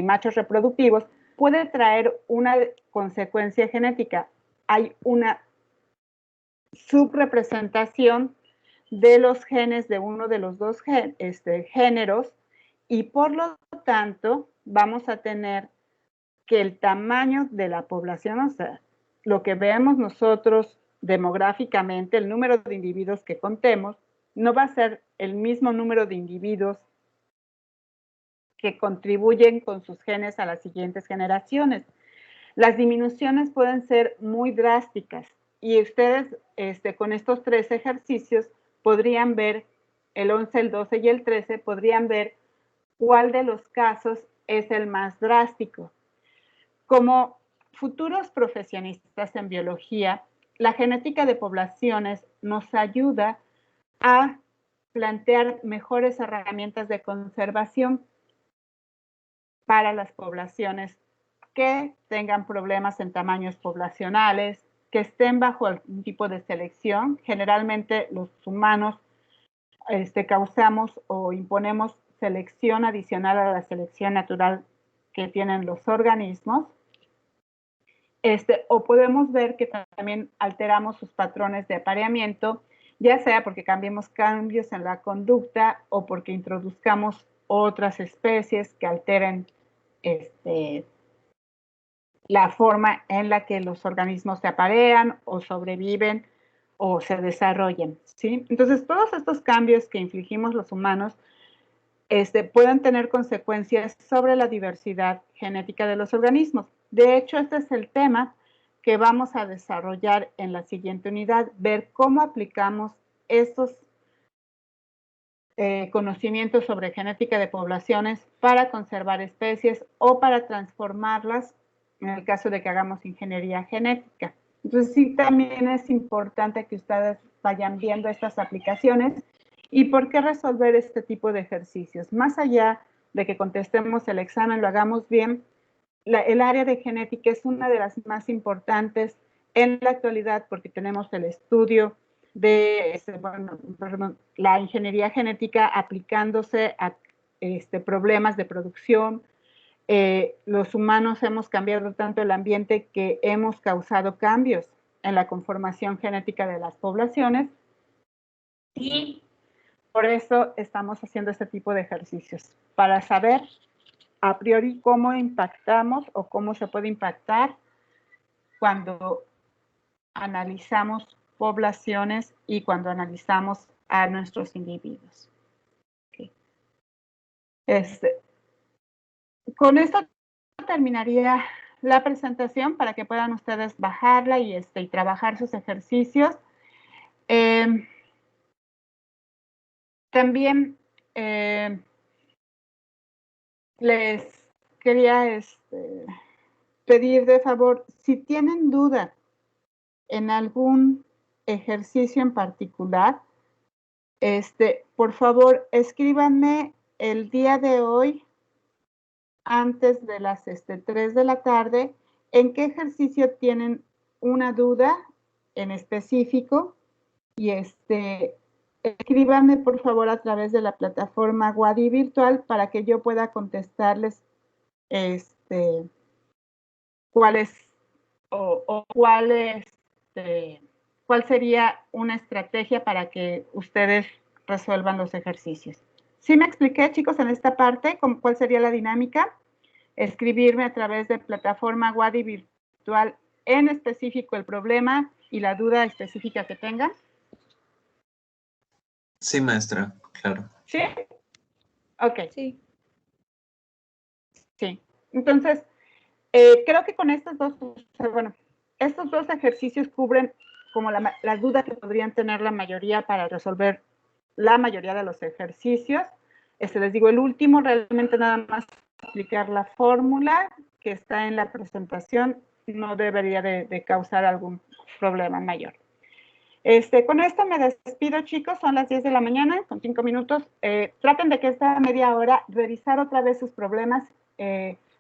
A: machos reproductivos, puede traer una consecuencia genética. Hay una subrepresentación de los genes de uno de los dos géneros, y por lo tanto vamos a tener que el tamaño de la población, o sea, lo que vemos nosotros demográficamente, el número de individuos que contemos, no va a ser el mismo número de individuos que contribuyen con sus genes a las siguientes generaciones. Las disminuciones pueden ser muy drásticas, y ustedes con estos 3 ejercicios podrían ver, el 11, el 12 y el 13, podrían ver cuál de los casos es el más drástico. Como futuros profesionistas en biología, la genética de poblaciones nos ayuda a plantear mejores herramientas de conservación para las poblaciones que tengan problemas en tamaños poblacionales, que estén bajo algún tipo de selección. Generalmente los humanos causamos o imponemos selección adicional a la selección natural que tienen los organismos. O podemos ver que también alteramos sus patrones de apareamiento, ya sea porque cambiemos cambios en la conducta o porque introduzcamos otras especies que alteren la forma en la que los organismos se aparean o sobreviven o se desarrollan, ¿sí? Entonces, todos estos cambios que infligimos los humanos pueden tener consecuencias sobre la diversidad genética de los organismos. De hecho, este es el tema que vamos a desarrollar en la siguiente unidad, ver cómo aplicamos estos conocimientos sobre genética de poblaciones para conservar especies o para transformarlas en el caso de que hagamos ingeniería genética. Entonces, sí, también es importante que ustedes vayan viendo estas aplicaciones y por qué resolver este tipo de ejercicios. Más allá de que contestemos el examen, lo hagamos bien. El área de genética es una de las más importantes en la actualidad porque tenemos el estudio de la ingeniería genética aplicándose a problemas de producción. Los humanos hemos cambiado tanto el ambiente que hemos causado cambios en la conformación genética de las poblaciones y por eso estamos haciendo este tipo de ejercicios, para saber a priori cómo impactamos o cómo se puede impactar cuando analizamos poblaciones y cuando analizamos a nuestros individuos. Okay. Con esto terminaría la presentación para que puedan ustedes bajarla y trabajar sus ejercicios. También les quería pedir de favor, si tienen duda en algún ejercicio en particular, por favor, escríbanme el día de hoy antes de las 3 de la tarde, en qué ejercicio tienen una duda en específico y escríbanme por favor a través de la plataforma Wadi Virtual para que yo pueda contestarles cuál sería una estrategia para que ustedes resuelvan los ejercicios. ¿Sí me expliqué, chicos, en esta parte cuál sería la dinámica? Escribirme a través de plataforma Wadi Virtual en específico el problema y la duda específica que tengan.
H: Sí, maestra, claro.
A: ¿Sí? Ok.
C: Sí.
A: Sí. Entonces, creo que con estos dos ejercicios cubren como la duda que podrían tener la mayoría para resolver la mayoría de los ejercicios. Les digo, el último realmente nada más aplicar la fórmula que está en la presentación, no debería de causar algún problema mayor. Con esto me despido, chicos, son las 10 de la mañana, con 5 minutos. Traten de que esta media hora revisar otra vez sus problemas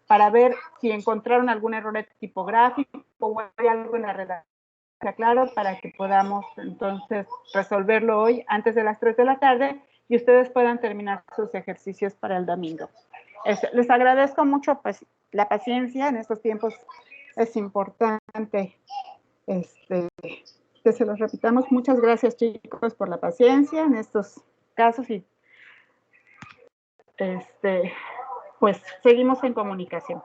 A: para ver si encontraron algún error tipográfico o hay algo en la redacción, claro, para que podamos entonces resolverlo hoy antes de las 3 de la tarde y ustedes puedan terminar sus ejercicios para el domingo. Les agradezco mucho pues, la paciencia en estos tiempos. Es importante que se los repitamos. Muchas gracias, chicos, por la paciencia en estos casos y pues seguimos en comunicación.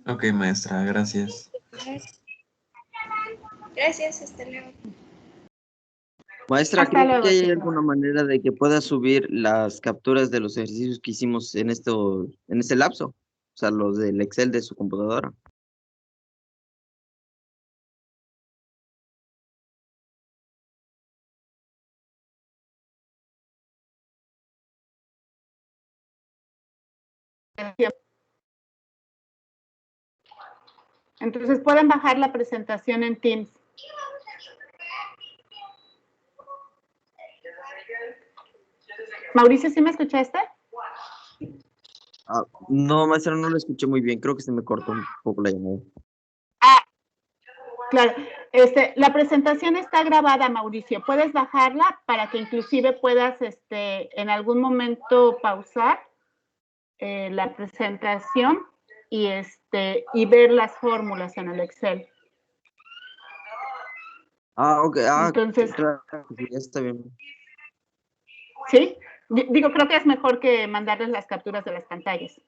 H: Ok, maestra, gracias.
B: Gracias, hasta luego.
I: Maestra,
A: Hasta
I: ¿cree
A: luego,
I: que hay
A: chicos.
I: alguna manera de que pueda subir las capturas de los ejercicios que hicimos en este lapso? O sea, los del Excel de su computadora.
A: Entonces pueden bajar la presentación en Teams. Mauricio, ¿sí me escuchaste?
I: No, maestra, no lo escuché muy bien. Creo que se me cortó un poco la llamada.
A: Claro. La presentación está grabada, Mauricio. Puedes bajarla para que inclusive puedas en algún momento pausar la presentación y ver las fórmulas en el Excel.
I: Ok.
A: Entonces,
I: claro, sí, está bien.
A: ¿sí? Digo, creo que es mejor que mandarles las capturas de las pantallas.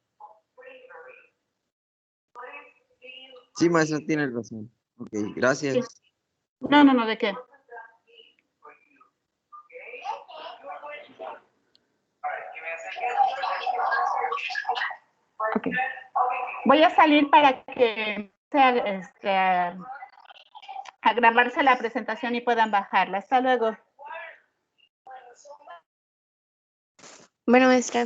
I: Sí, maestra, tiene razón. Ok, gracias.
A: Sí. No, ¿de qué? Okay. Voy a salir para que a grabarse la presentación y puedan bajarla. Hasta luego.
B: Bueno, maestra.